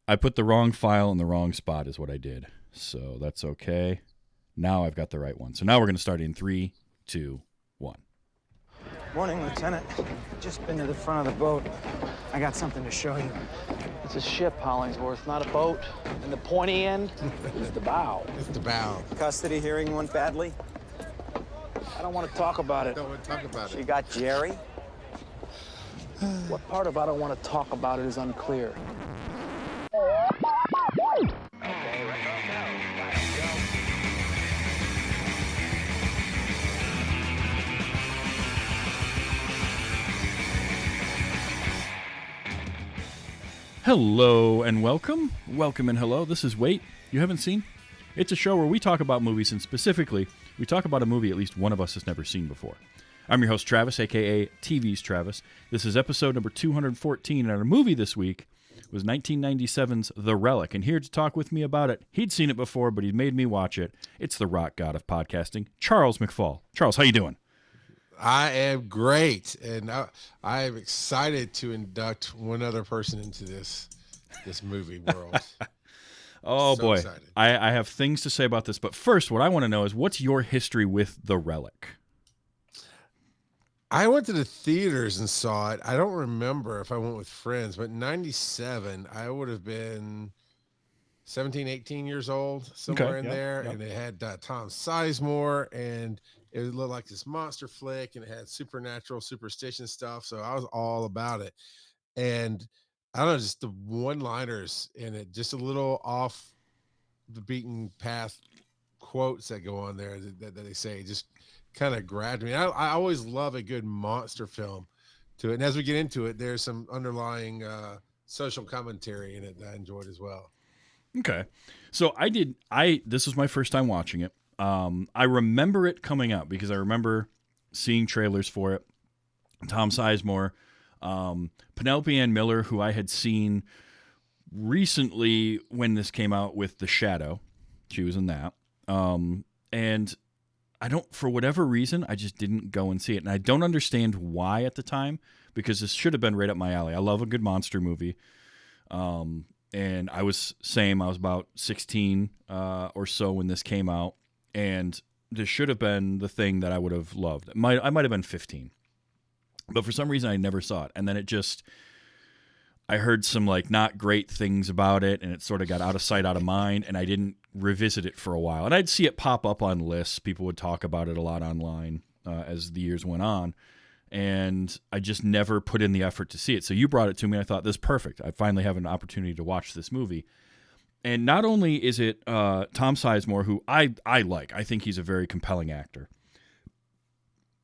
I put the wrong file in the wrong spot is what I did. So that's okay. Now I've got the right one. So now we're going to start in 3, 2, 1. Morning, Lieutenant. Just been to the front of the boat. I got something to show you. It's a ship, Hollingsworth, not a boat. And the pointy end is the bow. It's the bow. Custody hearing went badly. I don't want to talk about it. Don't want to talk about You it. got Jerry? What part of I don't want to talk about it is unclear. Hello and welcome. Welcome and hello. This is Wait, You Haven't Seen? It's a show where we talk about movies, and specifically, we talk about a movie at least one of us has never seen before. I'm your host, Travis, a.k.a. TV's Travis. This is episode number 214, and our movie this week was 1997's The Relic. And here to talk with me about it, he'd seen it before, but he made me watch it. It's the rock god of podcasting, Charles McFall. Charles, how you doing? I am great, and I am excited to induct one other person into this movie world. Oh, So boy. excited. I have things to say about this, but first, what I want to know is, what's your history with The Relic? I went to the theaters and saw it. I don't remember if I went with friends, but in 97, I would have been 17, 18 years old, somewhere in yep, there. yep. And it had Tom Sizemore, and it looked like this monster flick, and it had supernatural superstition stuff. So I was all about it. And I don't know, just the one-liners in it, just a little off the beaten path quotes that go on there that they say just kind of grabbed me. I always love a good monster film to it. And as we get into it, there's some underlying social commentary in it that I enjoyed as well. Okay. So this was my first time watching it. I remember it coming out because I remember seeing trailers for it. Tom Sizemore, Penelope Ann Miller, who I had seen recently when this came out with The Shadow. She was in that. And for whatever reason, I just didn't go and see it. And I don't understand why at the time, because this should have been right up my alley. I love a good monster movie. And I was about 16 or so when this came out. And this should have been the thing that I would have loved. I might have been 15. But for some reason, I never saw it. And then I heard some not great things about it, and it sort of got out of sight, out of mind, and I didn't revisit it for a while. And I'd see it pop up on lists. People would talk about it a lot online as the years went on. And I just never put in the effort to see it. So you brought it to me, and I thought, this is perfect. I finally have an opportunity to watch this movie. And not only is it Tom Sizemore, who I like. I think he's a very compelling actor.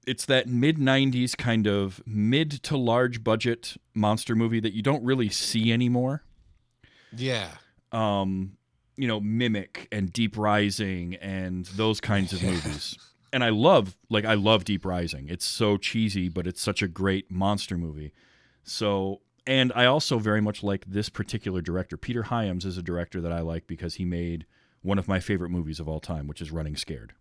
It's that mid-90s kind of mid to large budget monster movie that you don't really see anymore. Yeah. Mimic and Deep Rising and those kinds of movies. And I love Deep Rising. It's so cheesy, but it's such a great monster movie. So, and I also very much like this particular director. Peter Hyams is a director that I like because he made one of my favorite movies of all time, which is Running Scared.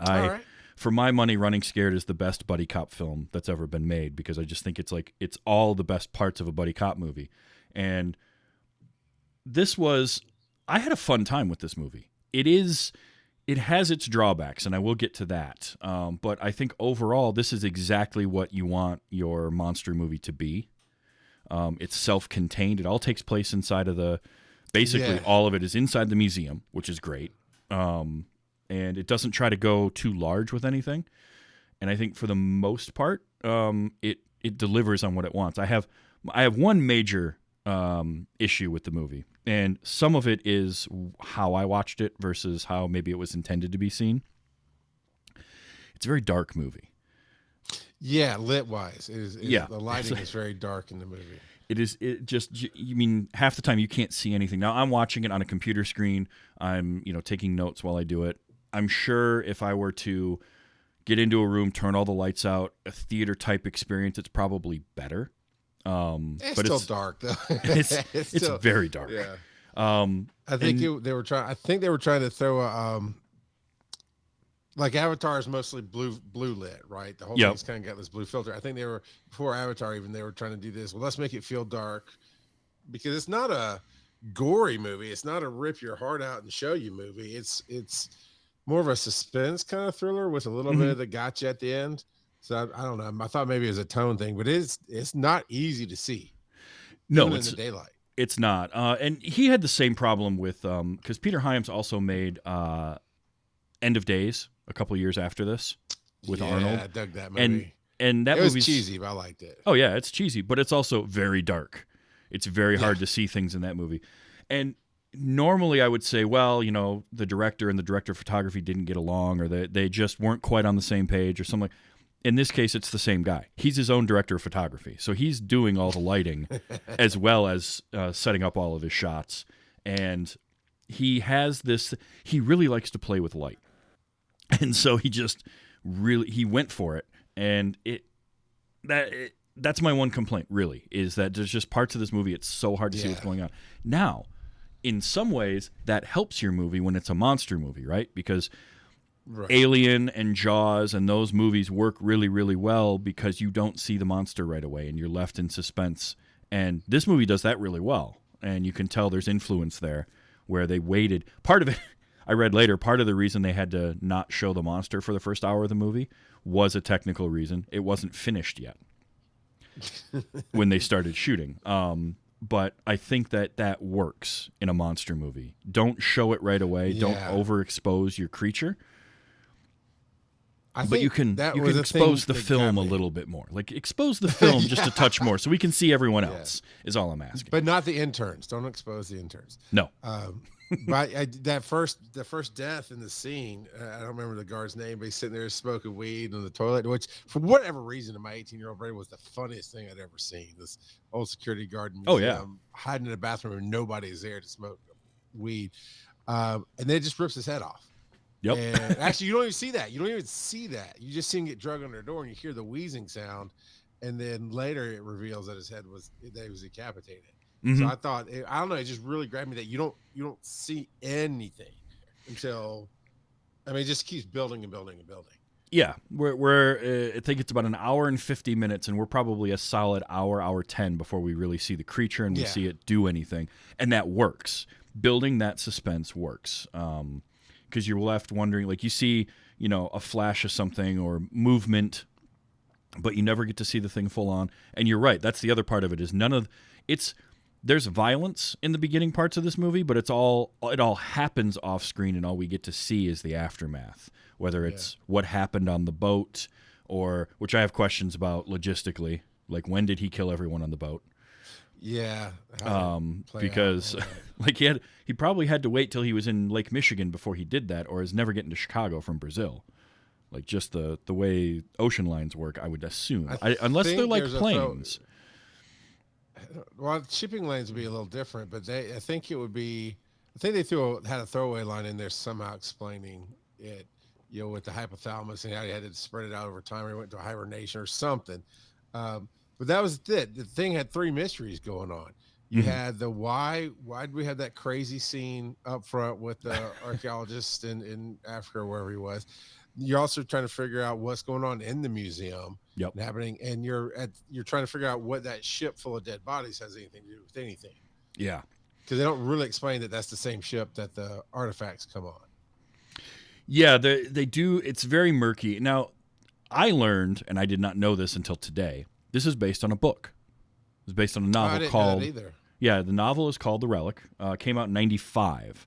All right. For my money, Running Scared is the best buddy cop film that's ever been made because I just think it's all the best parts of a buddy cop movie. And I had a fun time with this movie. It has its drawbacks, and I will get to that. But I think overall, this is exactly what you want your monster movie to be. It's self-contained. It all takes place inside of basically all of it is inside the museum, which is great. And it doesn't try to go too large with anything. And I think for the most part, it delivers on what it wants. I have one major issue with the movie, and some of it is how I watched it versus how maybe it was intended to be seen. It's a very dark movie. Yeah, lit-wise. Yeah. The lighting is very dark in the movie. You mean half the time you can't see anything. Now I'm watching it on a computer screen. I'm, taking notes while I do it. I'm sure if I were to get into a room, turn all the lights out, a theater type experience, it's probably better. It's but still dark though. It's still very dark. Yeah. I think they were trying to throw a like Avatar is mostly blue lit, right? The whole thing's kind of got this blue filter. I think before Avatar even they were trying to do this. Well, let's make it feel dark because it's not gory movie. It's not a rip your heart out and show you movie. It's more of a suspense kind of thriller with a little bit of the gotcha at the end. So I don't know. I thought maybe it was a tone thing, but it's not easy to see. No, even in the daylight. It's not. And he had the same problem with because Peter Hyams also made End of Days a couple years after this with Arnold. I dug that movie. And that was movie's cheesy, but I liked it. Oh yeah, it's cheesy, but it's also very dark. It's very hard to see things in that movie. And normally I would say, well, you know, the director and the director of photography didn't get along, or they just weren't quite on the same page or something. In this case, it's the same guy. He's his own director of photography. So he's doing all the lighting as well as setting up all of his shots. And he has this, he really likes to play with light. And so he went for it. And that's my one complaint, really, is that there's just parts of this movie, it's so hard to see what's going on. Now, in some ways, that helps your movie when it's a monster movie, right? Because Alien and Jaws and those movies work really, really well because you don't see the monster right away and you're left in suspense. And this movie does that really well. And you can tell there's influence there where they waited. Part of it, I read later, part of the reason they had to not show the monster for the first hour of the movie was a technical reason. It wasn't finished yet when they started shooting. But I think that works in a monster movie. Don't show it right away. Yeah. Don't overexpose your creature. But you can expose the film a little bit more. Like, expose the film just a touch more so we can see everyone else, is all I'm asking. But not the interns. Don't expose the interns. No. But the first death in the scene, I don't remember the guard's name, but he's sitting there smoking weed on the toilet, which for whatever reason in my 18-year-old brain was the funniest thing I'd ever seen. This old security guard hiding in a bathroom and nobody's there to smoke weed. And then it just rips his head off. Yep. And actually, you don't even see that. You don't even see that. You just see him get drugged under the door and you hear the wheezing sound. And then later it reveals that that he was decapitated. Mm-hmm. So I thought, I don't know, it just really grabbed me that you don't see anything until, I mean, it just keeps building and building and building. Yeah, we're I think it's about an hour and 50 minutes, and we're probably a solid hour 10 before we really see the creature and we see it do anything. And that works. Building that suspense works. Because you're left wondering, like you see, you know, a flash of something or movement, but you never get to see the thing full on. And you're right. That's the other part of it is there's violence in the beginning parts of this movie, but it all happens off screen, and all we get to see is the aftermath, whether it's what happened on the boat or, which I have questions about logistically, like when did he kill everyone on the boat? Yeah. Because like he probably had to wait till he was in Lake Michigan before he did that, or is never getting to Chicago from Brazil. Like just the way ocean lines work, I would assume, unless they're like planes. Well, shipping lanes would be a little different, but I think they had a throwaway line in there somehow explaining it, you know, with the hypothalamus and how he had to spread it out over time, or he went to hibernation or something. But that was it. The thing had three mysteries going on. You had the why did we have that crazy scene up front with the archaeologist in Africa or wherever he was. You're also trying to figure out what's going on in the museum happening, and you're trying to figure out what that ship full of dead bodies has anything to do with anything. Yeah, because they don't really explain that that's the same ship that the artifacts come on. Yeah, they do. It's very murky. Now, I learned, and I did not know this until today, this is based on a book. It's based on a novel called. Know that either. Yeah, the novel is called The Relic. Came out in 1995.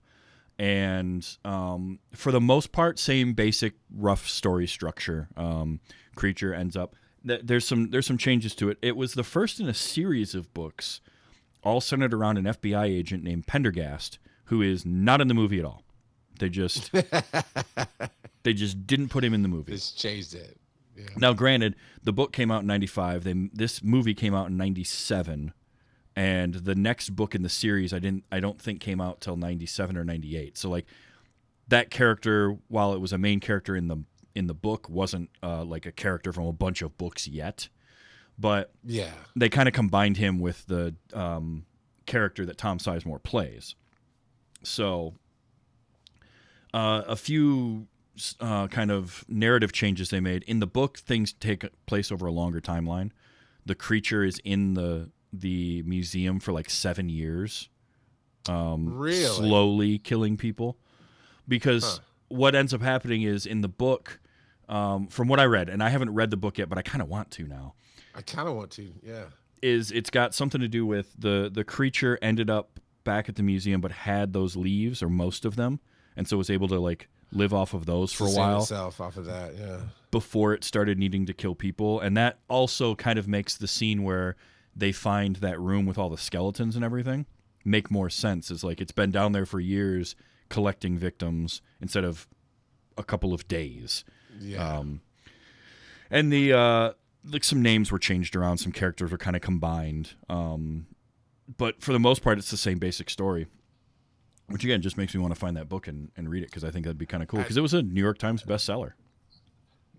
And for the most part, same basic rough story structure. Creature ends up. There's some changes to it. It was the first in a series of books, all centered around an FBI agent named Pendergast, who is not in the movie at all. They just didn't put him in the movie. Just changed it. Yeah. Now, granted, the book came out in 1995. This movie came out in 1997. And the next book in the series, I don't think came out till 1997 or 1998. So like that character, while it was a main character in the book, wasn't like a character from a bunch of books yet. But they kind of combined him with the character that Tom Sizemore plays. So a few kind of narrative changes they made. In the book, things take place over a longer timeline. The creature is in the museum for like 7 years Really? slowly killing people. Because what ends up happening is in the book, from what I read, and I haven't read the book yet, but I kind of want to now. I kind of want to, yeah. Is it's got something to do with the creature ended up back at the museum, but had those leaves or most of them, and so was able to like live off of those for a Sustain while itself off of that, yeah. before it started needing to kill people. And that also kind of makes the scene where they find that room with all the skeletons and everything make more sense. It's like it's been down there for years collecting victims instead of a couple of days. Yeah. And the like some names were changed around, some characters were kind of combined. But for the most part, it's the same basic story, which again just makes me want to find that book and read it because I think that'd be kind of cool because it was a New York Times bestseller.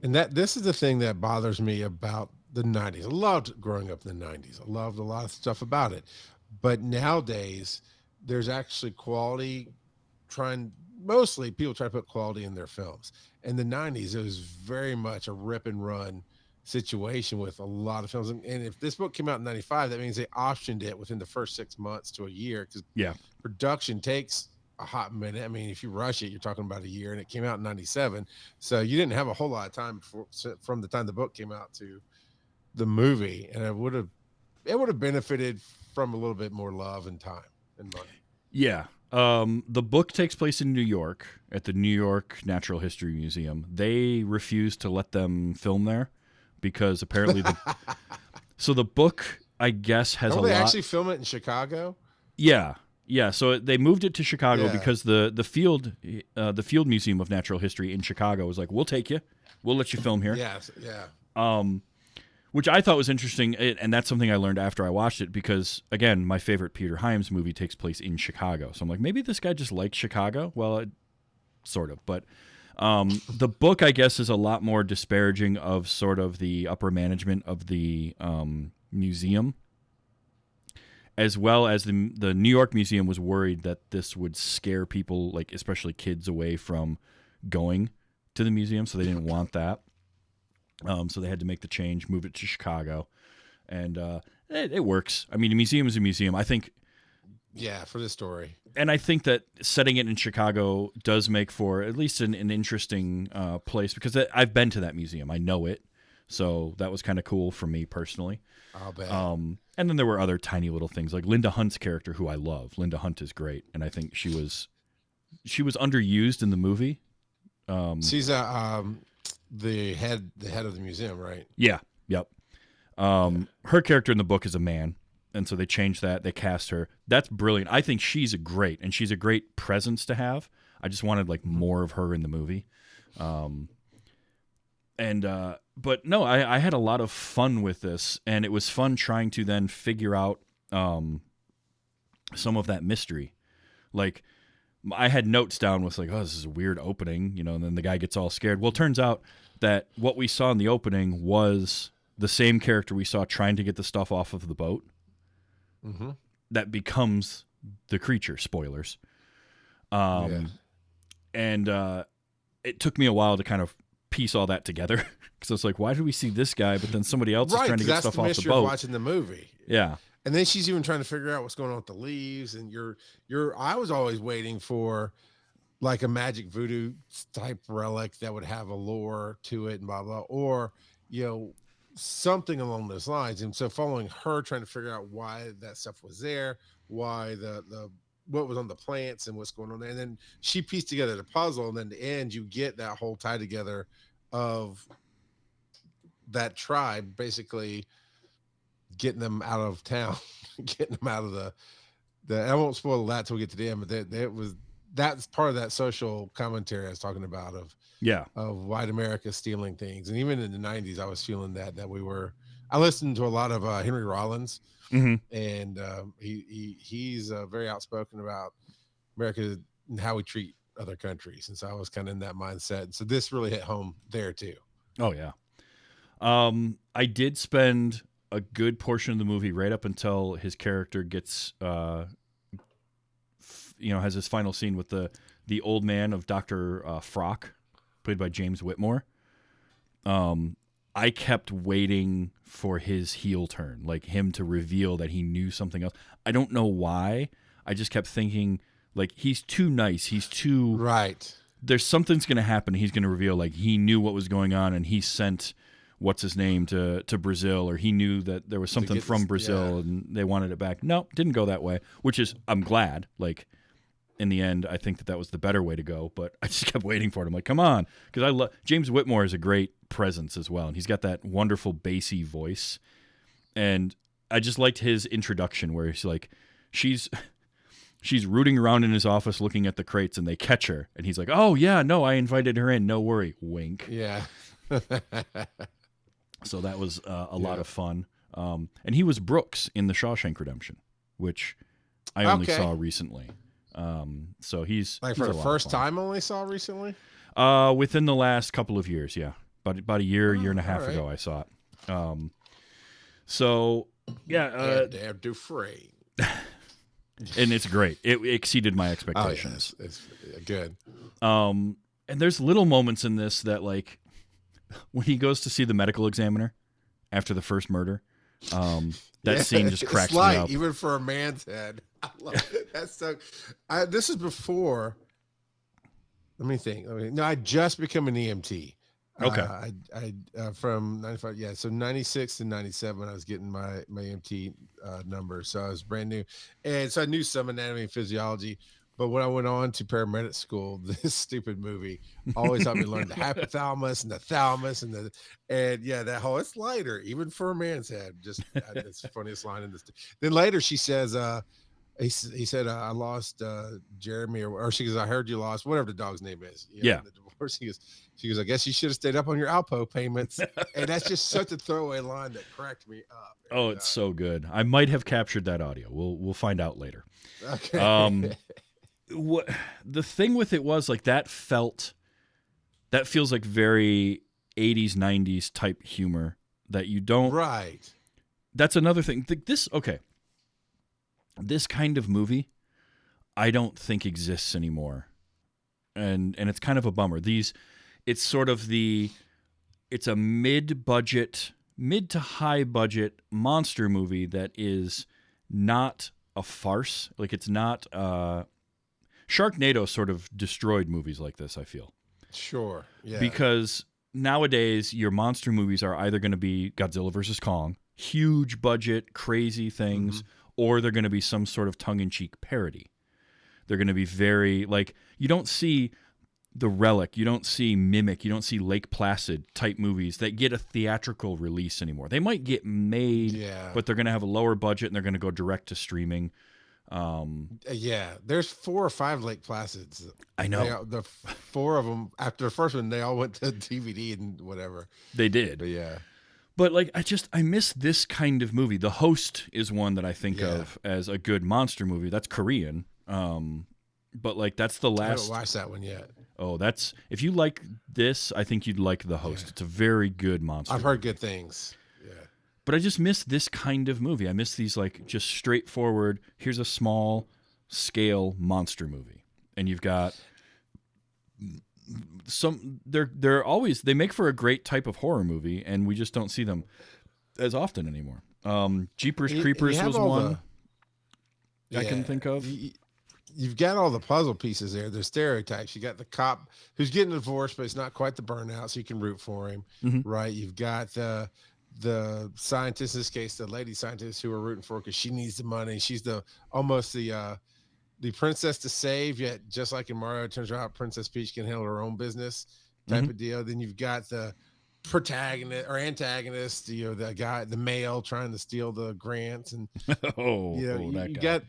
And this is the thing that bothers me about the 90s. I loved growing up in the 90s. I loved a lot of stuff about it. But nowadays, there's actually quality mostly people try to put quality in their films. In the 90s, it was very much a rip and run situation with a lot of films. And if this book came out in 95, that means they optioned it within the first 6 months to a year because production takes a hot minute. I mean, if you rush it, you're talking about a year, and it came out in 97. So you didn't have a whole lot of time from the time the book came out to the movie. And it would have benefited from a little bit more love and time and money. Yeah. The book takes place in New York at the New York Natural History Museum. They refused to let them film there because apparently so the book, I guess, has Don't they actually film it in Chicago? Yeah. Yeah, so they moved it to Chicago because the field Museum of Natural History in Chicago was like, "We'll take you. We'll let you film here." Yes, yeah. Which I thought was interesting, and that's something I learned after I watched it because, again, my favorite Peter Hyams movie takes place in Chicago. So I'm like, maybe this guy just likes Chicago. Well, sort of, but the book, I guess, is a lot more disparaging of sort of the upper management of the museum, as well as the New York Museum was worried that this would scare people, like especially kids, away from going to the museum, so they didn't want that. So they had to make the change, move it to Chicago, and it works. I mean, a museum is a museum. I think. Yeah, for the story. And I think that setting it in Chicago does make for at least an interesting place because I've been to that museum. I know it. So that was kind of cool for me personally. I'll bet. And then there were other tiny little things like Linda Hunt's character, who I love. Linda Hunt is great, and I think she was underused in the movie. She's the head of the museum, right? Yeah. Yep. Her character in the book is a man, and so they changed that. They cast her. That's brilliant. I think she's a great presence to have. I just wanted like more of her in the movie. But no, I had a lot of fun with this, and it was fun trying to then figure out some of that mystery. Like, I had notes down with like, oh, this is a weird opening, and then the guy gets all scared. Well, it turns out that what we saw in the opening was the same character we saw trying to get the stuff off of the boat. Mm-hmm. That becomes the creature. Spoilers. And it took me a while to kind of piece all that together because it's like, why did we see this guy, but then somebody else is trying to get stuff off the boat? Watching the movie, yeah. And then she's even trying to figure out what's going on with the leaves. And I was always waiting for like a magic voodoo type relic that would have a lore to it and blah, blah, or, something along those lines. And so following her, trying to figure out why that stuff was there, why what was on the plants and what's going on there. And then she pieced together the puzzle. And then in the end, you get that whole tie together of that tribe, basically getting them out of town, getting them out of the I won't spoil that till we get to the end, but that's part of that social commentary I was talking about of white America stealing things. And even in the 90s, I was feeling that I listened to a lot of Henry Rollins, and he's very outspoken about America and how we treat other countries. And so I was kind of in that mindset. And so this really hit home there too. Oh yeah. I did spend a good portion of the movie right up until his character gets, has his final scene with the old man of Dr. Frock, played by James Whitmore. I kept waiting for his heel turn, like him to reveal that he knew something else. I don't know why. I just kept thinking, like, he's too nice. He's too Right. There's something's going to happen. He's going to reveal, like, he knew what was going on and he sent what's his name to Brazil, or he knew that there was something from Brazil and they wanted it back. No, didn't go that way, which is, I'm glad. Like, in the end, I think that was the better way to go, but I just kept waiting for it. I'm like, come on. Because I love James Whitmore is a great presence as well. And he's got that wonderful bassy voice. And I just liked his introduction where he's like, she's rooting around in his office looking at the crates and they catch her. And he's like, oh, yeah, no, I invited her in. No worry. Wink. Yeah. So that was a lot of fun. And he was Brooks in The Shawshank Redemption, which I only saw recently. So he's like, for the first time only saw recently? Within the last couple of years, yeah. About a year and a half ago I saw it. So yeah, damn Dufresne. And it's great. It exceeded my expectations. Oh, yes. It's good. And there's little moments in this that, like, when he goes to see the medical examiner after the first murder, that scene just cracks me up. Even for a man's head. I love it. That's so. This is before. Let me think. No, I just become an EMT. Okay. I from 95. Yeah, so 96 to 97, I was getting my EMT number. So I was brand new, and so I knew some anatomy and physiology. But when I went on to paramedic school, this stupid movie always helped me learn the hypothalamus and the thalamus and yeah, that whole, it's lighter even for a man's head. Just it's the funniest line in this. Then later she says, he said, I lost Jeremy, or she goes, I heard you lost whatever the dog's name is. Yeah. The divorce. She goes, I guess you should have stayed up on your Alpo payments. And that's just such a throwaway line that cracked me up. Oh, it's so good. I might have captured that audio. We'll find out later. Okay. What the thing with it was, like, that feels like very 80s 90s type humor that you don't. Right. That's another thing. This kind of movie I don't think exists anymore, and it's kind of a bummer. It's sort of it's a mid to high budget monster movie that is not a farce. Like, it's not Sharknado sort of destroyed movies like this, I feel. Sure. Yeah. Because nowadays your monster movies are either going to be Godzilla versus Kong, huge budget, crazy things, or they're going to be some sort of tongue-in-cheek parody. They're going to be very, like, you don't see The Relic, you don't see Mimic, you don't see Lake Placid type movies that get a theatrical release anymore. They might get made, but they're going to have a lower budget and they're going to go direct to streaming. Yeah, there's 4 or 5 Lake Placids. I know. The 4 of them, after the first one, they all went to DVD and whatever. They did. But yeah. But, like, I miss this kind of movie. The Host is one that I think of as a good monster movie. That's Korean. But, like, that's the last. I haven't watched that one yet. Oh, if you like this, I think you'd like The Host. Yeah. It's a very good monster I've heard good things. Yeah. But I just miss this kind of movie. I miss these, like, just straightforward, here's a small scale monster movie. And you've got they're always, they make for a great type of horror movie, and we just don't see them as often anymore. Jeepers Creepers was one I can think of. You've got all the puzzle pieces there. The stereotypes. You got the cop who's getting divorced, but it's not quite the burnout, so you can root for him, right? You've got the scientist, in this case, the lady scientist who we're rooting for because she needs the money. She's almost the princess to save, yet just like in Mario, it turns out Princess Peach can handle her own business type of deal. Then you've got the protagonist or antagonist, the guy, the male trying to steal the grants, and you got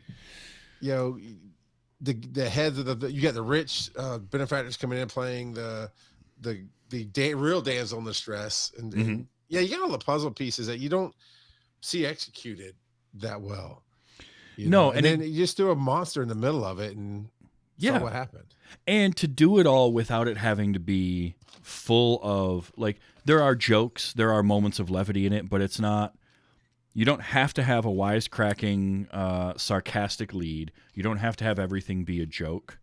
the heads of you got the rich benefactors coming in playing the real damsel in distress, and you got all the puzzle pieces that you don't see executed that well. And then you just threw a monster in the middle of it, and saw what happened. And to do it all without it having to be full of, like, there are jokes, there are moments of levity in it, but it's not. You don't have to have a wisecracking, sarcastic lead. You don't have to have everything be a joke.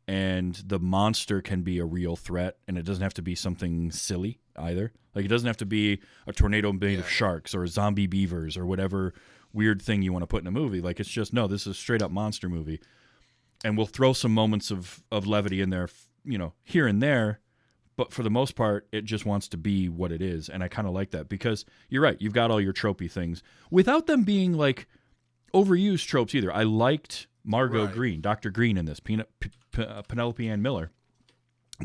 And the monster can be a real threat, and it doesn't have to be something silly either. Like, it doesn't have to be a tornado made of sharks or zombie beavers or whatever weird thing you want to put in a movie. Like, it's just, no, this is a straight up monster movie. And we'll throw some moments of levity in there, here and there. But for the most part, it just wants to be what it is. And I kind of like that because you're right. You've got all your tropey things without them being like overused tropes either. I liked Margot Green, Dr. Green in this, Penelope Ann Miller,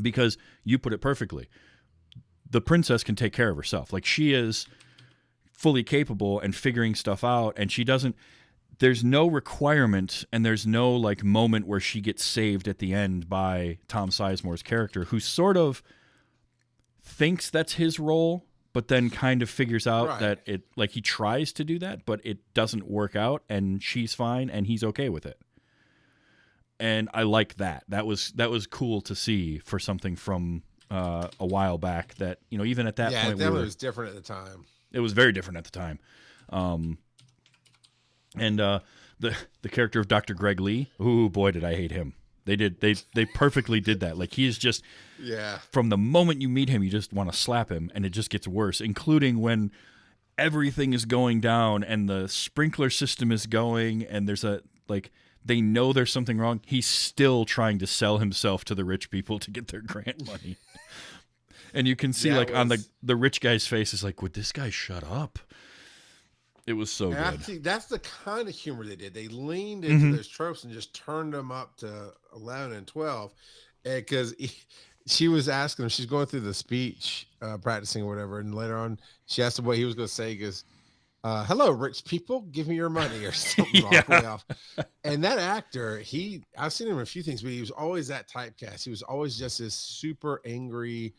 because you put it perfectly. The princess can take care of herself. Like, she is fully capable and figuring stuff out, and there's no requirement and there's no like moment where she gets saved at the end by Tom Sizemore's character, who sort of thinks that's his role, but then kind of figures out that it, like, he tries to do that, but it doesn't work out, and she's fine and he's okay with it. And I like that. That was cool to see for something from a while back that, even at that point, it was different at the time. It was very different at the time. And the character of Dr. Greg Lee, ooh, boy, did I hate him. They perfectly did that. Like, he is just, from the moment you meet him, you just want to slap him, and it just gets worse, including when everything is going down and the sprinkler system is going and there's they know there's something wrong. He's still trying to sell himself to the rich people to get their grant money. And you can see on the rich guy's face is like, would this guy shut up? It was so good. Actually, that's the kind of humor they did. They leaned into those tropes and just turned them up to 11 and 12. Because she was asking him, she's going through the speech, practicing or whatever. And later on, she asked him what he was going to say. He goes, hello, rich people, give me your money or something. Way off. And that actor, I've seen him in a few things, but he was always that typecast. He was always just this super angry,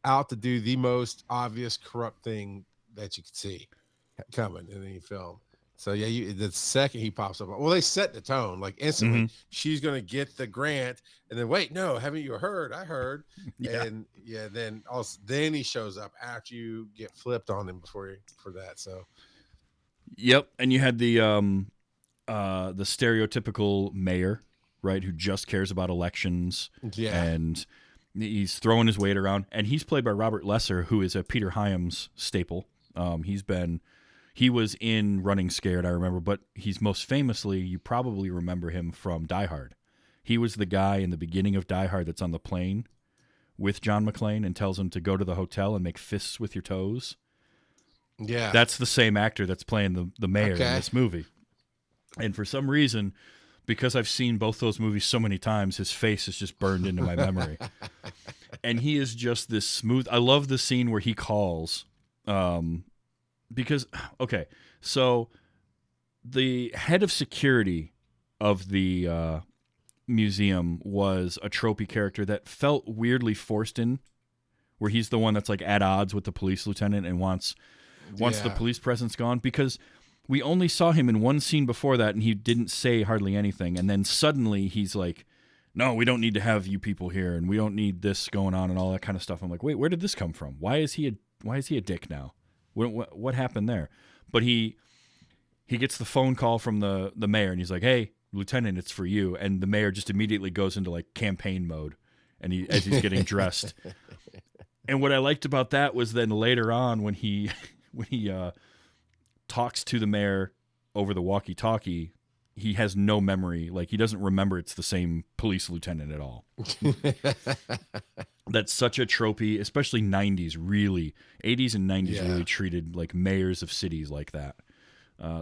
out to do the most obvious corrupt thing that you could see coming in any film. So the second he pops up, well, they set the tone like instantly. She's gonna get the grant, and then wait, no, haven't you heard? I heard. And then he shows up after you get flipped on him for that. So and you had the stereotypical mayor, right, who just cares about elections, and he's throwing his weight around, and he's played by Robert Lesser, who is a Peter Hyams staple. He was in Running Scared, I remember, but he's most famously, you probably remember him from Die Hard. He was the guy in the beginning of Die Hard that's on the plane with John McClane and tells him to go to the hotel and make fists with your toes. Yeah. That's the same actor that's playing the mayor in this movie. And for some reason, because I've seen both those movies so many times, his face is just burned into my memory. And he is just this smooth. I love the scene where he calls because, so the head of security of the museum was a tropey character that felt weirdly forced in, where he's the one that's like at odds with the police lieutenant and wants the police presence gone, because we only saw him in one scene before that and he didn't say hardly anything, and then suddenly he's like, no, we don't need to have you people here and we don't need this going on and all that kind of stuff. I'm like, wait, where did this come from? Why is he a dick now? What happened there? But he gets the phone call from the mayor and he's like, hey, Lieutenant, it's for you. And the mayor just immediately goes into like campaign mode and as he's getting dressed. And what I liked about that was then later on when he talks to the mayor over the walkie-talkie, he has no memory. Like, he doesn't remember it's the same police lieutenant at all. That's such a tropey, especially 90s, really. 80s and 90s really treated like mayors of cities like that.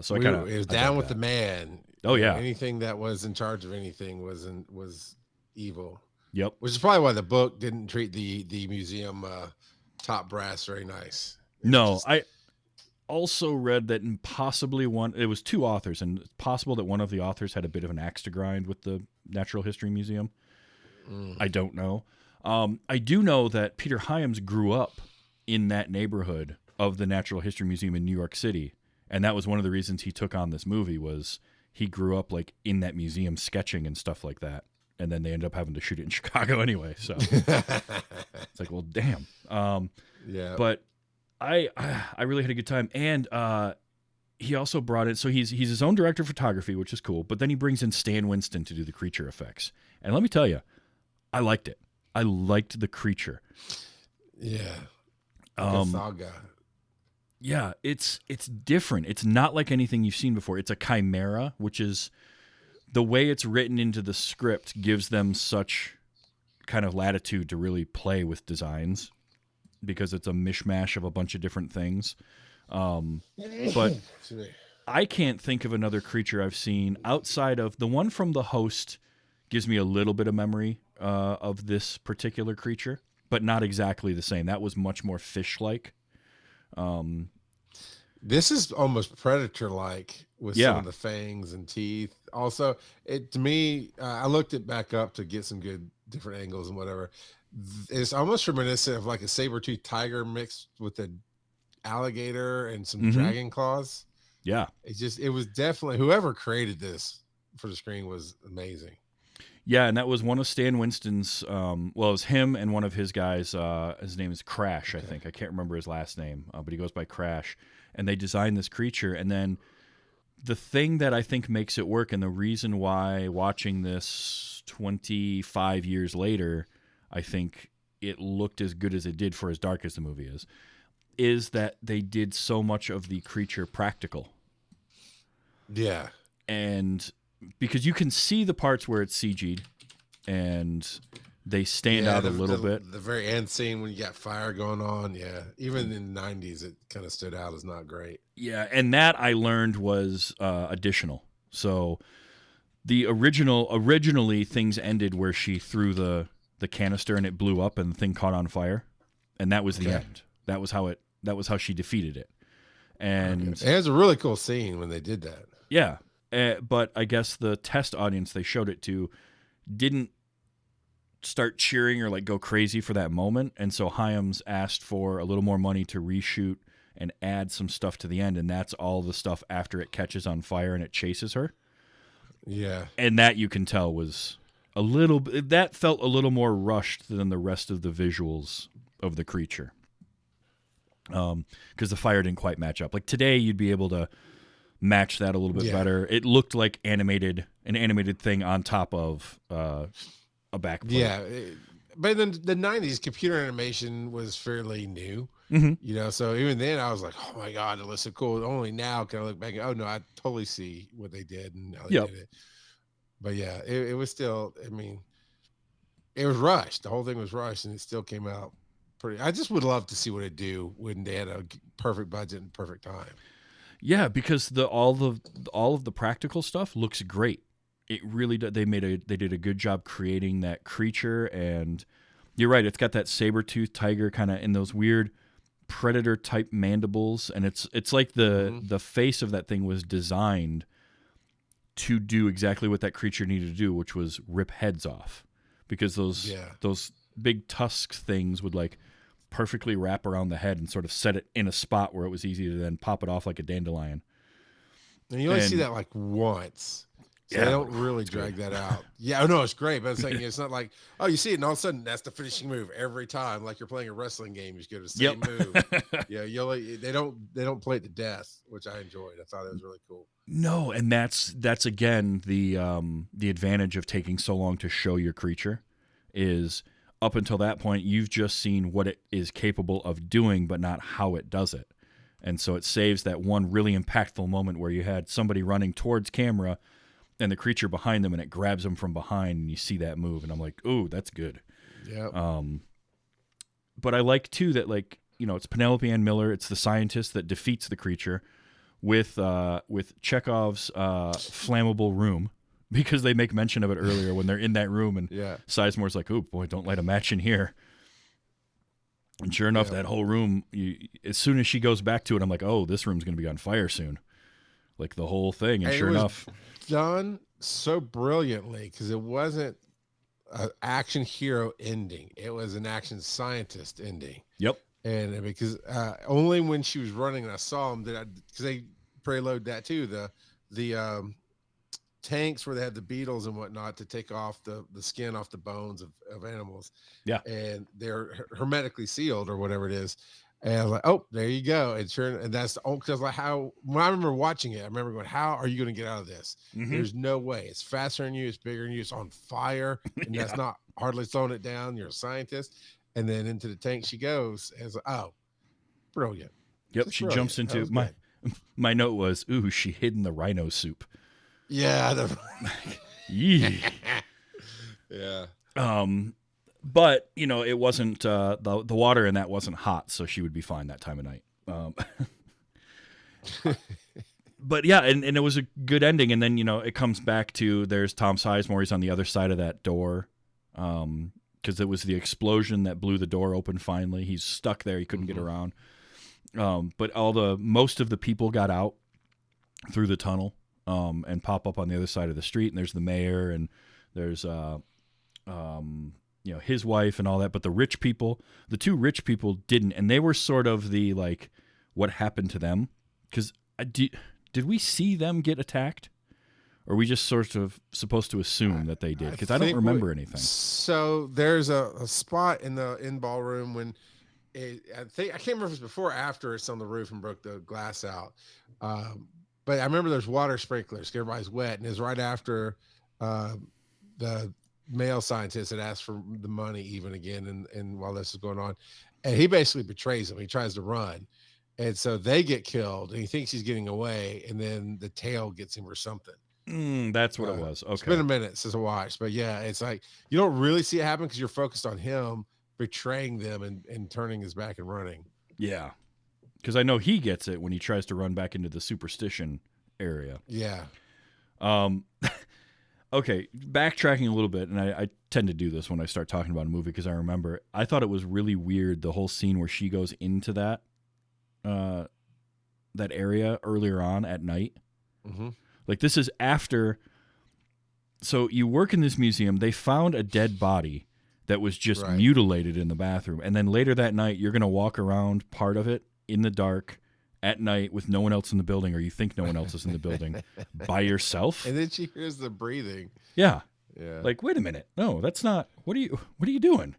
So it was down with the man. Oh, yeah. Anything that was in charge of anything was evil. Yep. Which is probably why the book didn't treat the museum top brass very nice. I also read that it was two authors, and it's possible that one of the authors had a bit of an axe to grind with the Natural History Museum. I don't know. I do know that Peter Hyams grew up in that neighborhood of the Natural History Museum in New York City, and that was one of the reasons he took on this movie. Was he grew up like in that museum sketching and stuff like that, and then they ended up having to shoot it in Chicago anyway. So it's like, well, damn. But I really had a good time, and he also brought in. So he's his own director of photography, which is cool. But then he brings in Stan Winston to do the creature effects, and let me tell you, I liked it. I liked the creature. Yeah. Saga. Yeah, it's different. It's not like anything you've seen before. It's a chimera, which is the way it's written into the script gives them such kind of latitude to really play with designs because it's a mishmash of a bunch of different things. But I can't think of another creature I've seen outside of the one from The Host. Gives me a little bit of memory of this particular creature, but not exactly the same. That was much more fish-like. This is almost predator-like with Yeah. some of the fangs and teeth. Also, to me, I looked it back up to get some good different angles and whatever. It's almost reminiscent of like a saber-toothed tiger mixed with an alligator and some dragon claws. Yeah. It was definitely, whoever created this for the screen was amazing. Yeah, and that was one of Stan Winston's. Well, it was him and one of his guys. His name is Crash, I think. I can't remember his last name, but he goes by Crash. And they designed this creature. And then the thing that I think makes it work, and the reason why watching this 25 years later, I think it looked as good as it did for as dark as the movie is that they did so much of the creature practical. Yeah. And because you can see the parts where it's CG'd and they stand out a little bit. The very end scene when you got fire going on. Yeah. Even in the 90s, it kind of stood out as not great. Yeah. And that I learned was additional. So the originally things ended where she threw the canister and it blew up and the thing caught on fire. And that was the end. That was how she defeated it. And it was a really cool scene when they did that. Yeah. But I guess the test audience they showed it to didn't start cheering or like go crazy for that moment. And so Hyams asked for a little more money to reshoot and add some stuff to the end. And that's all the stuff after it catches on fire and it chases her. Yeah. And that you can tell was that felt a little more rushed than the rest of the visuals of the creature. Because the fire didn't quite match up. Like today you'd be able to match that a little bit better. It looked like an animated thing on top of a backplate. Yeah, but then the 90s computer animation was fairly new. So even then I was like, oh my god, it looks so cool. Only now can I look back and oh no, I totally see what they did and how they did it. But yeah, it was still, I mean, it was rushed. The whole thing was rushed and it still came out pretty. I just would love to see what it'd do when they had a perfect budget and perfect time. Yeah, because all of the practical stuff looks great. It really does. They did a good job creating that creature, and you're right. It's got that saber-toothed tiger kind of in those weird predator type mandibles, and it's like the face of that thing was designed to do exactly what that creature needed to do, which was rip heads off, because those big tusk things would like perfectly wrap around the head and sort of set it in a spot where it was easy to then pop it off like a dandelion. And you only see that like once. So they don't really drag that out. Yeah, no, it's great. But I'm saying it's not like, oh, you see it and all of a sudden that's the finishing move every time. Like you're playing a wrestling game, you just go to the same move. Yeah, they don't play it to death, which I enjoyed. I thought it was really cool. No, and that's again the advantage of taking so long to show your creature is up until that point, you've just seen what it is capable of doing, but not how it does it. And so it saves that one really impactful moment where you had somebody running towards camera and the creature behind them and it grabs them from behind and you see that move. And I'm like, ooh, that's good. Yeah. But I like, too, that, like, you know, it's Penelope Ann Miller. It's the scientist that defeats the creature with Chekhov's flammable room. Because they make mention of it earlier when they're in that room, and Sizemore's like, "Oh boy, don't light a match in here." And sure enough, that whole room. As soon as she goes back to it, I'm like, "Oh, this room's going to be on fire soon," like the whole thing. And sure enough, done so brilliantly because it wasn't an action hero ending; it was an action scientist ending. Yep. And because only when she was running, and I saw them because they preload that too. The tanks where they had the beetles and whatnot to take off the skin off the bones of animals. Yeah. And they're hermetically sealed or whatever it is. And I was like, oh, there you go. And sure, and that's the only, because like when I remember watching it, I remember going, how are you going to get out of this? There's no way. It's faster than you, it's bigger than you, it's on fire, and that's not hardly slowing it down. You're a scientist. And then into the tank she goes, and it's like, oh, brilliant. Yep, Just she brilliant. jumps That into was my good. my note was, ooh, she hid in the rhino soup. Yeah. Yee. Yeah. But it wasn't the water in that wasn't hot, so she would be fine that time of night. But yeah, and it was a good ending. And then it comes back to there's Tom Sizemore. He's on the other side of that door, because it was the explosion that blew the door open. Finally, he's stuck there. He couldn't get around. But most of the people got out through the tunnel, and pop up on the other side of the street. And there's the mayor, and there's his wife and all that. But the two rich people didn't, and they were sort of the like, what happened to them? Because did we see them get attacked? Or are we just sort of supposed to assume that they did? Because I don't remember anything. So there's a spot in the ballroom when I can't remember if it's before or after it's on the roof and broke the glass out. But I remember there's water sprinklers. Everybody's wet, and it's right after the male scientist had asked for the money even again, and while this is going on, and he basically betrays him. He tries to run. And so they get killed, and he thinks he's getting away, and then the tail gets him or something. That's what it was. Okay. It's been a minute since I watched, but yeah, it's like you don't really see it happen because you're focused on him betraying them and turning his back and running. Yeah. Because I know he gets it when he tries to run back into the superstition area. Yeah. Okay, backtracking a little bit, and I tend to do this when I start talking about a movie because I thought it was really weird, the whole scene where she goes into that area earlier on at night. Mm-hmm. Like, this is after. So you work in this museum. They found a dead body that was just mutilated in the bathroom. And then later that night, you're going to walk around part of it in the dark at night with no one else in the building, or you think no one else is in the building, by yourself. And then she hears the breathing. Yeah. Yeah. Like, wait a minute. No, that's not. What are you doing?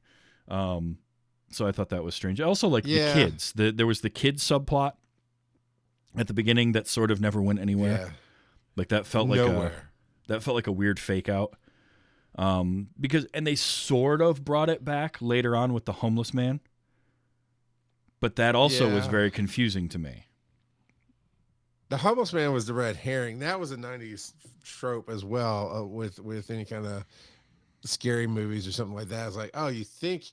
So I thought that was strange. Also, like the kids. There was the kids subplot at the beginning that sort of never went anywhere. Yeah. Like that felt like a weird fake out. Because they sort of brought it back later on with the homeless man. But that also was very confusing to me. The homeless man was the red herring. That was a 90s trope as well, with any kind of scary movies or something like that. It's like, oh, you think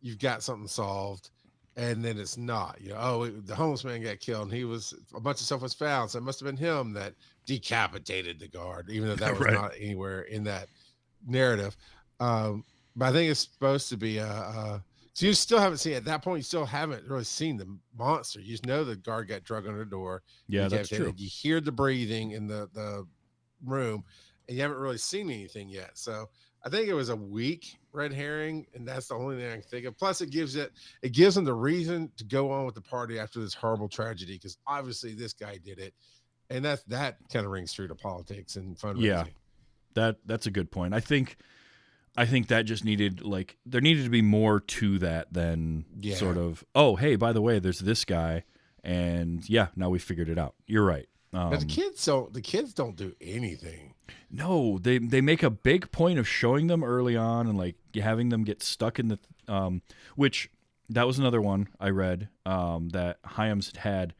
you've got something solved, and then it's not. The homeless man got killed, and a bunch of stuff was found, so it must have been him that decapitated the guard, even though that was not anywhere in that narrative. But I think it's supposed to be so you still haven't seen, at that point, you still haven't really seen the monster. You just know the guard got drug under the door. Yeah, that's true. You hear the breathing in the room, and you haven't really seen anything yet. So I think it was a weak red herring, and that's the only thing I can think of. Plus, it gives them the reason to go on with the party after this horrible tragedy, because obviously this guy did it, and that kind of rings true to politics and fundraising. Yeah, that's a good point. I think that just needed, like, there needed to be more to that than sort of, oh, hey, by the way, there's this guy, and now we figured it out. You're right. But the kids don't do anything. No, they make a big point of showing them early on and like having them get stuck in the which that was another one I read, that Hyams had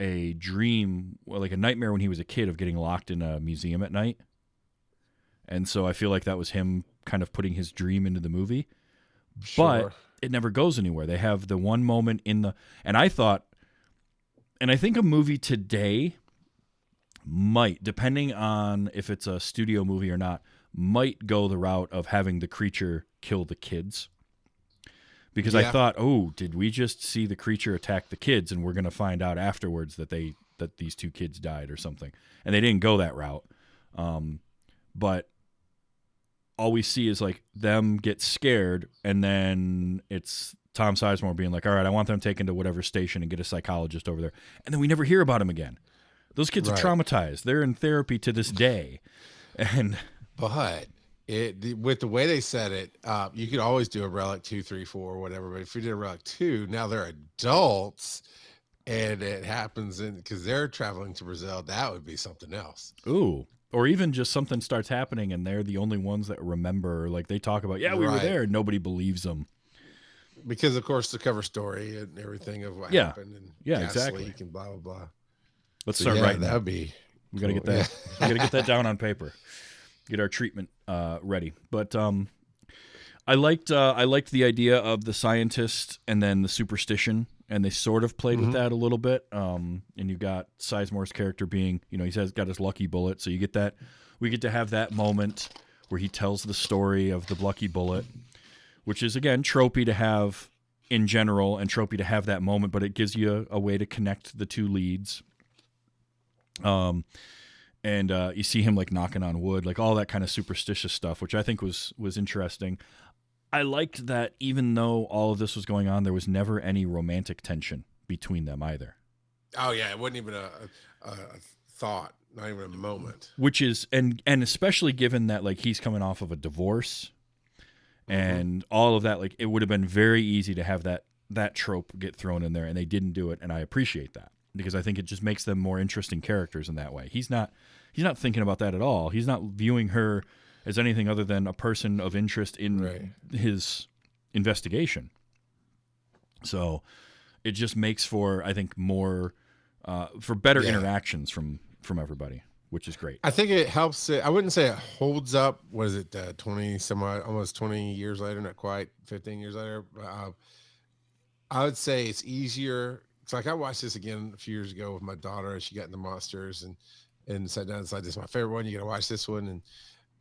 a dream, like a nightmare when he was a kid, of getting locked in a museum at night. And so I feel like that was him kind of putting his dream into the movie. Sure. But it never goes anywhere. They have the one moment and I think a movie today might, depending on if it's a studio movie or not, might go the route of having the creature kill the kids. Because I thought, oh, did we just see the creature attack the kids, and we're going to find out afterwards that these two kids died or something. And they didn't go that route. But all we see is like them get scared, and then it's Tom Sizemore being like, all right, I want them taken to whatever station and get a psychologist over there. And then we never hear about him again. Those kids are traumatized. They're in therapy to this day. But with the way they said it, you could always do a Relic 2, 3, 4, or whatever. But if you did a Relic 2, now they're adults, and it happens because they're traveling to Brazil. That would be something else. Ooh. Or even just something starts happening and they're the only ones that remember. Like they talk about, we were there, and nobody believes them. because of course the cover story and everything of what Yeah. happened and Yeah, gas exactly. leak and blah blah blah. Let's So, start yeah, writing that that. would be. We gotta cool. get that. We gotta get that down on paper. Get our treatment ready. But I liked the idea of the scientist and then the superstition, and they sort of played with that a little bit. And you got Sizemore's character being, he's got his lucky bullet, so you get that. We get to have that moment where he tells the story of the lucky bullet, which is again tropey to have in general and tropey to have that moment, but it gives you a way to connect the two leads. And you see him like knocking on wood, like all that kind of superstitious stuff, which I think was interesting. I liked that even though all of this was going on, there was never any romantic tension between them either. Oh yeah, it wasn't even a thought, not even a moment. Which is and especially given that like he's coming off of a divorce and all of that, like it would have been very easy to have that trope get thrown in there, and they didn't do it, and I appreciate that because I think it just makes them more interesting characters in that way. He's not thinking about that at all. He's not viewing her as anything other than a person of interest in his investigation. So it just makes for, I think, more for better interactions from everybody, which is great. I think it helps it. I wouldn't say it holds up. Was it 20 some odd, almost 20 years later? Not quite 15 years later. I would say it's easier. It's like I watched this again a few years ago with my daughter as she got into monsters and sat down and said, "This is my favorite one. You got to watch this one."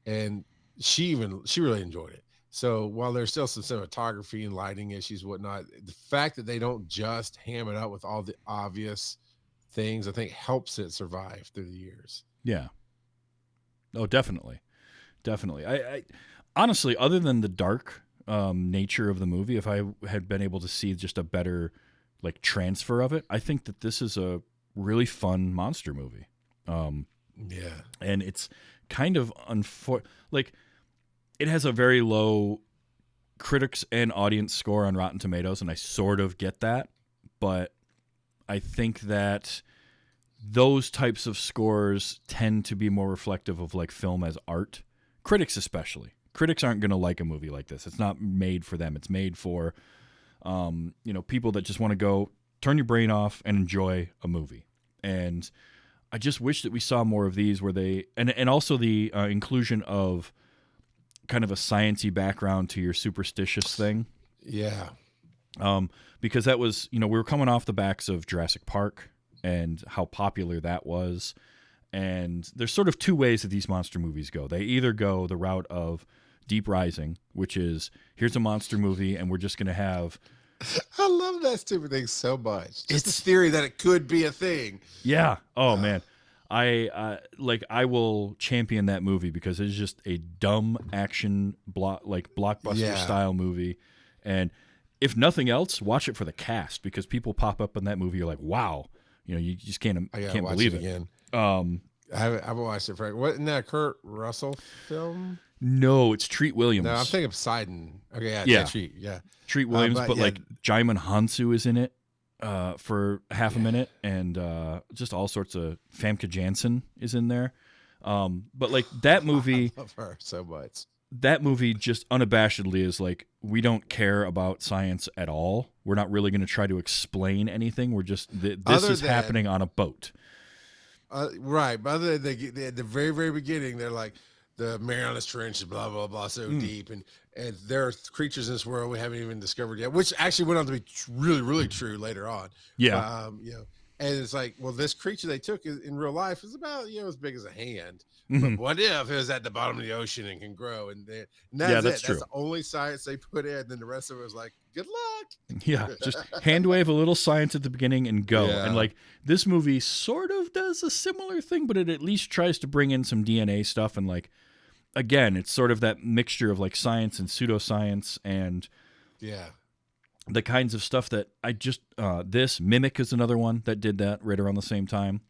And she really enjoyed it. So while there's still some cinematography and lighting issues, whatnot, the fact that they don't just ham it up with all the obvious things, I think helps it survive through the years. Yeah. Oh, definitely. I honestly, other than the dark nature of the movie, if I had been able to see just a better like transfer of it, I think that this is a really fun monster movie. Yeah. And it's kind of like it has a very low critics and audience score on Rotten Tomatoes, and I sort of get that, but I think that those types of scores tend to be more reflective of like film as art. Critics especially. Critics aren't going to like a movie like this. It's not made for them. It's made for people that just want to go turn your brain off and enjoy a movie. And I just wish that we saw more of these where they and also the inclusion of kind of a sciencey background to your superstitious thing. Yeah. Because that was, we were coming off the backs of Jurassic Park and how popular that was. And there's sort of two ways that these monster movies go. They either go the route of Deep Rising, which is here's a monster movie and we're just going to have. I love that stupid thing so much. Just the theory that it could be a thing. Yeah. Oh man. I will champion that movie because it's just a dumb action blockbuster style movie. And if nothing else, watch it for the cast because people pop up in that movie. You're like, wow, you just can't believe it. Again. I haven't watched it. Wasn't that a Kurt Russell film? No, it's Treat Williams. No, I'm thinking of Poseidon. Okay, yeah. Treat. Yeah, Treat Williams, but like Jaimin Hansu is in it for half a minute, and just all sorts of Famke Janssen is in there. But like that movie, I love her so much. That movie just unabashedly is like, we don't care about science at all. We're not really going to try to explain anything. We're just this is happening on a boat. Right, but other than at the very, very beginning, they're like the Marianas Trench, blah blah blah, so deep, and there are creatures in this world we haven't even discovered yet, which actually went on to be really, really true later on. Yeah, and it's like, well, this creature they took in real life is about as big as a hand. But what if it was at the bottom of the ocean and can grow? And that's it. True. That's the only science they put in. Then the rest of it was like, good luck. Yeah, just hand wave a little science at the beginning and go. Yeah. And like this movie sort of does a similar thing, but it at least tries to bring in some DNA stuff. And like, again, it's sort of that mixture of like science and pseudoscience and the kinds of stuff that I just this Mimic is another one that did that right around the same time.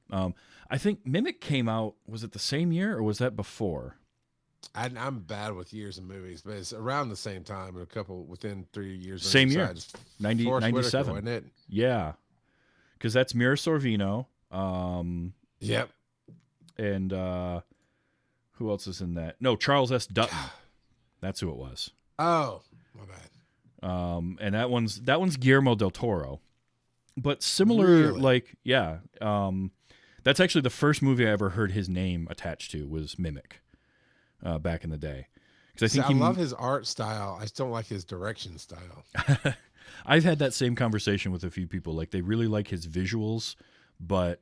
I think Mimic came out, was it the same year or was that before? I'm bad with years and movies, but it's around the same time, a couple within 3 years. Same year, 97, wasn't it? Yeah, because that's Mira Sorvino. Yep. And who else is in that? No, Charles S. Dutton. That's who it was. Oh, my bad. And that one's Guillermo del Toro. But similar, Really? like, yeah. That's actually the first movie I ever heard his name attached to was Mimic, back in the day. Because See, I love his art style. I just don't like his direction style. I've had that same conversation with a few people. Like, they really like his visuals, but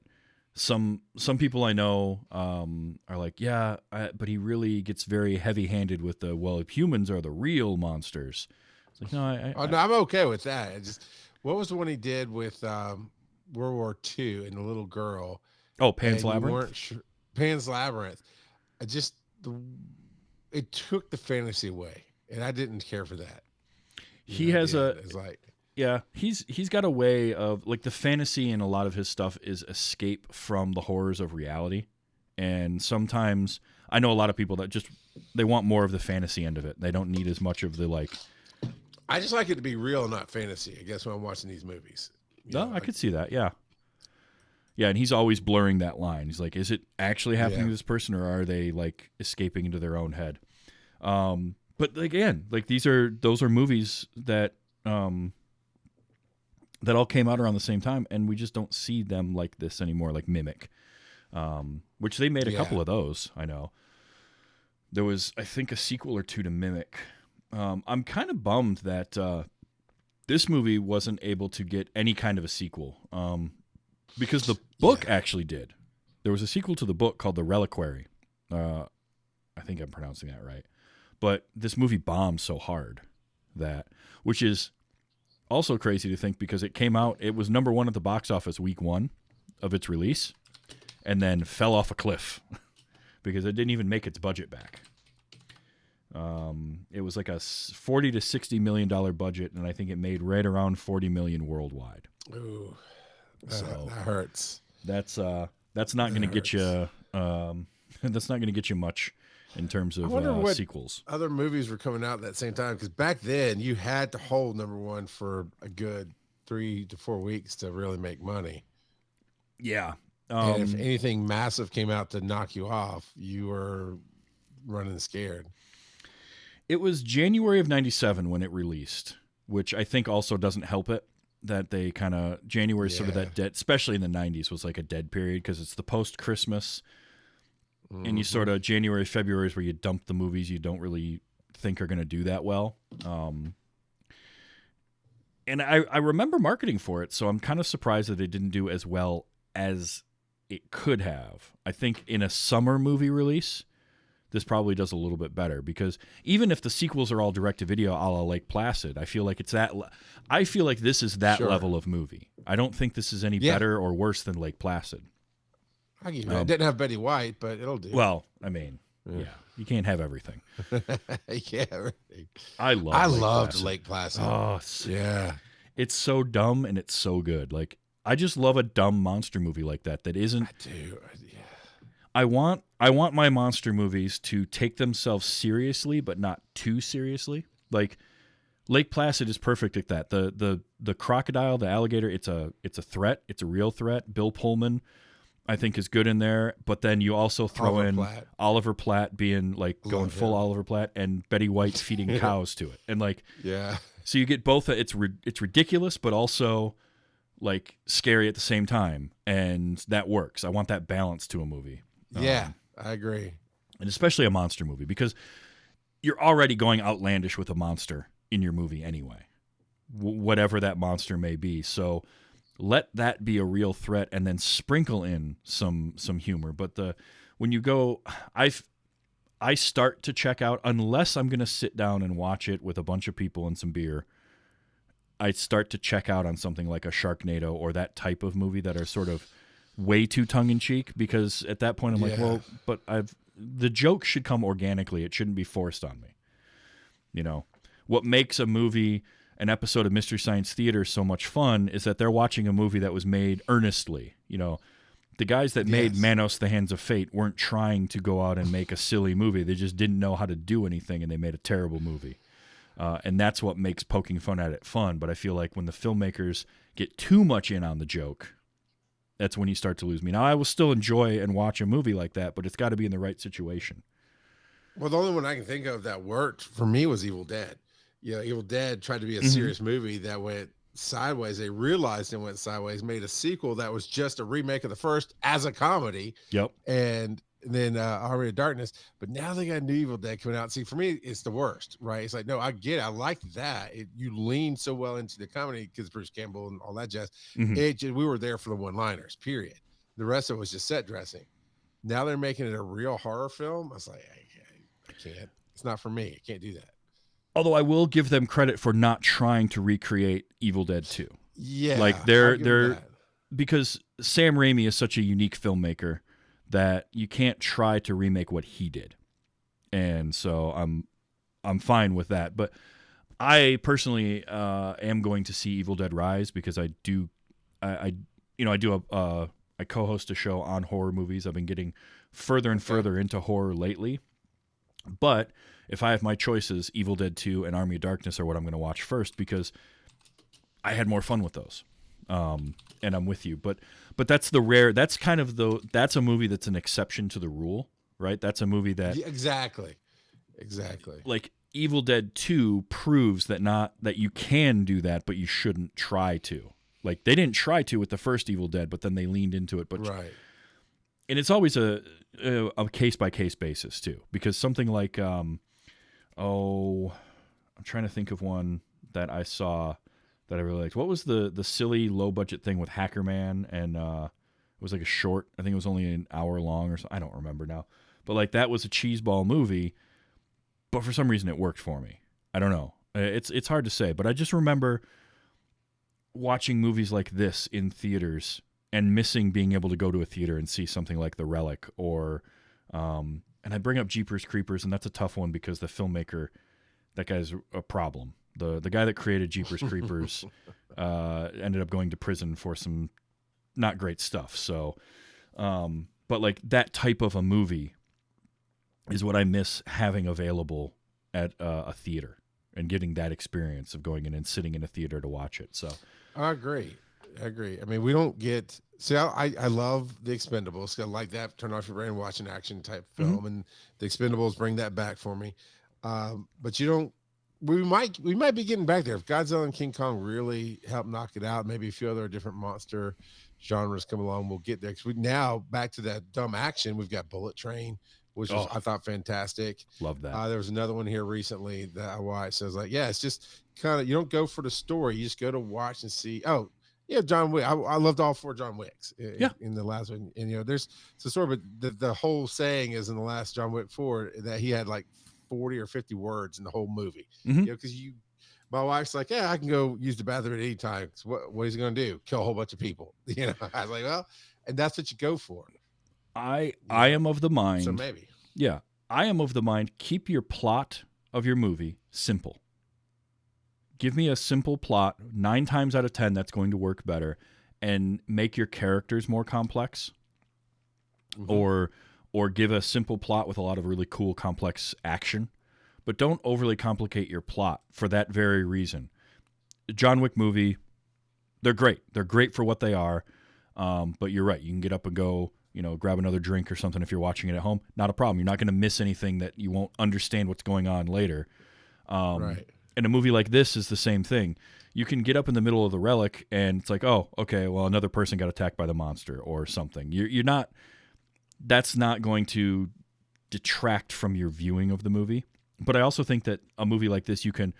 some people I know are like, yeah, but he really gets very heavy-handed with the, well, humans are the real monsters. It's like, no, No, I'm okay with that. What was the one he did with World War II and the little girl? oh, Pan's and you Labyrinth. weren't sure. Pan's Labyrinth. It took the fantasy away, and I didn't care for that. He has it's like, yeah, he's got a way of, like, the fantasy in a lot of his stuff is escape from the horrors of reality. And sometimes I know a lot of people that just, they want more of the fantasy end of it. They don't need as much of the, like, I just like it to be real, not fantasy. I guess when I'm watching these movies. no, I could see that. Yeah. Yeah, and he's always blurring that line. He's like, is it actually happening to this person, or are they, like, escaping into their own head? But again, like, those are movies that that all came out around the same time, and we just don't see them like this anymore, like Mimic, which they made a couple of those. I know there was, I think, a sequel or two to Mimic. I'm kind of bummed that this movie wasn't able to get any kind of a sequel, because the book actually did. There was a sequel to the book called The Reliquary. I think I'm pronouncing that right. But this movie bombed so hard which is also crazy to think, because it came out, it was number one at the box office week one of its release, and then fell off a cliff because it didn't even make its budget back. It was like a $40 to $60 million budget, and I think it made right around $40 million worldwide. Ooh, So that hurts. that's not going to get you. That's not going to get you much in terms of sequels. Other movies were coming out at that same time, because back then you had to hold number one for a good 3 to 4 weeks to really make money. Yeah. And if anything massive came out to knock you off, you were running scared. It was January of '97 when it released, which I think also doesn't help it that they kind of, January is sort of that dead, especially in the '90s, was like a dead period, because it's the post-Christmas. And you sort of, January, February is where you dump the movies you don't really think are going to do that well. And I remember marketing for it, so I'm kind of surprised that it didn't do as well as it could have. I think in a summer movie release, this probably does a little bit better, because even if the sequels are all direct-to-video a la Lake Placid, I feel like it's that. I feel like this is that level of movie. I don't think this is any better or worse than Lake Placid. I give you it didn't have Betty White, but it'll do. Well, I mean, yeah, you can't have everything. Yeah, I loved Lake Placid. Oh, yeah, it's so dumb and it's so good. Like, I just love a dumb monster movie like that. That isn't. I do. Yeah. I want my monster movies to take themselves seriously, but not too seriously. Like, Lake Placid is perfect at that. The crocodile, the alligator, it's a threat. It's a real threat. Bill Pullman, I think, is good in there, but then you also throw in Oliver Platt being, like, going full Oliver Platt, and Betty White feeding cows to it, and, like, so you get both. It's ridiculous, but also, like, scary at the same time, and that works. I want that balance to a movie. Yeah, I agree, and especially a monster movie, because you're already going outlandish with a monster in your movie anyway, whatever that monster may be. So let that be a real threat, and then sprinkle in some humor. But when you go, I start to check out, unless I'm going to sit down and watch it with a bunch of people and some beer. I start to check out on something like a Sharknado or that type of movie that are sort of way too tongue-in-cheek, because at that point I'm like, well, but the joke should come organically. It shouldn't be forced on me. You know, what makes a movie, an episode of Mystery Science Theater, so much fun is that they're watching a movie that was made earnestly. You know, the guys that made Manos, The Hands of Fate weren't trying to go out and make a silly movie. They just didn't know how to do anything, and they made a terrible movie. And that's what makes poking fun at it fun. But I feel like when the filmmakers get too much in on the joke, that's when you start to lose me. Now, I will still enjoy and watch a movie like that, but it's got to be in the right situation. Well, the only one I can think of that worked for me was Evil Dead. Evil Dead tried to be a Mhm. serious movie that went sideways. They realized it went sideways, made a sequel that was just a remake of the first as a comedy, Yep. and then Army of Darkness. But now they got new Evil Dead coming out. See, for me, it's the worst, right? It's like, no, I get it. I like that. You lean so well into the comedy because Bruce Campbell and all that jazz. Mhm. We were there for the one-liners, period. The rest of it was just set dressing. Now they're making it a real horror film. I was like, I can't. It's not for me. I can't do that. Although I will give them credit for not trying to recreate Evil Dead 2. Yeah, Like I'll give them they're that. because Sam Raimi is such a unique filmmaker that you can't try to remake what he did. And so I'm fine with that. But I personally am going to see Evil Dead Rise because I do I co-host a show on horror movies. I've been getting further and further into horror lately. But if I have my choices, Evil Dead 2 and Army of Darkness are what I'm going to watch first because I had more fun with those. And I'm with you. But that's that's a movie that's an exception to the rule, right? That's a movie that Yeah, exactly. like Evil Dead 2 proves that you can do that, but you shouldn't try to. Like they didn't try to with the first Evil Dead, but then they leaned into it. But Right. and it's always a case by case basis too, because something like I'm trying to think of one that I saw that I really liked. What was the silly low budget thing with Hacker Man and it was like a short. I think it was only an hour long or so. I don't remember now, but like that was a cheeseball movie, but for some reason it worked for me. I don't know. It's hard to say, but I just remember watching movies like this in theaters and missing being able to go to a theater and see something like The Relic or and I bring up Jeepers Creepers, and that's a tough one because the filmmaker, that guy's a problem. The guy that created Jeepers Creepers ended up going to prison for some not great stuff. So, but like that type of a movie is what I miss having available at a theater and getting that experience of going in and sitting in a theater to watch it. So I agree. I mean, we don't get. See, I love the Expendables. I like that. Turn off your brain, watch an action type film, and the Expendables bring that back for me. But you don't. We might be getting back there if Godzilla and King Kong really help knock it out. Maybe a few other different monster genres come along. We'll get there because we now back to that dumb action. We've got Bullet Train, which was I thought fantastic. love that. There was another one here recently that I watched. So I was like, yeah, it's just kind of you don't go for the story, you just go to watch and see. Oh, yeah, John Wick. I loved all four John Wicks. In the last one, and there's so sort of the whole saying is in the last John Wick 4 that he had like 40 or 50 words in the whole movie. Because my wife's like, yeah, I can go use the bathroom at any time. What is he going to do? Kill a whole bunch of people? I was like, well, and that's what you go for. I am of the mind. So maybe. Yeah, I am of the mind. Keep your plot of your movie simple. Give me a simple plot. 9 times out of 10, that's going to work better, and make your characters more complex, or give a simple plot with a lot of really cool, complex action. But don't overly complicate your plot for that very reason. John Wick movie, they're great. They're great for what they are. But you're right. You can get up and go, grab another drink or something if you're watching it at home. Not a problem. You're not going to miss anything that you won't understand what's going on later. Right. And a movie like this is the same thing. You can get up in the middle of The Relic and it's like, oh, okay, well, another person got attacked by the monster or something. You're not. That's not going to detract from your viewing of the movie. But I also think that a movie like this you can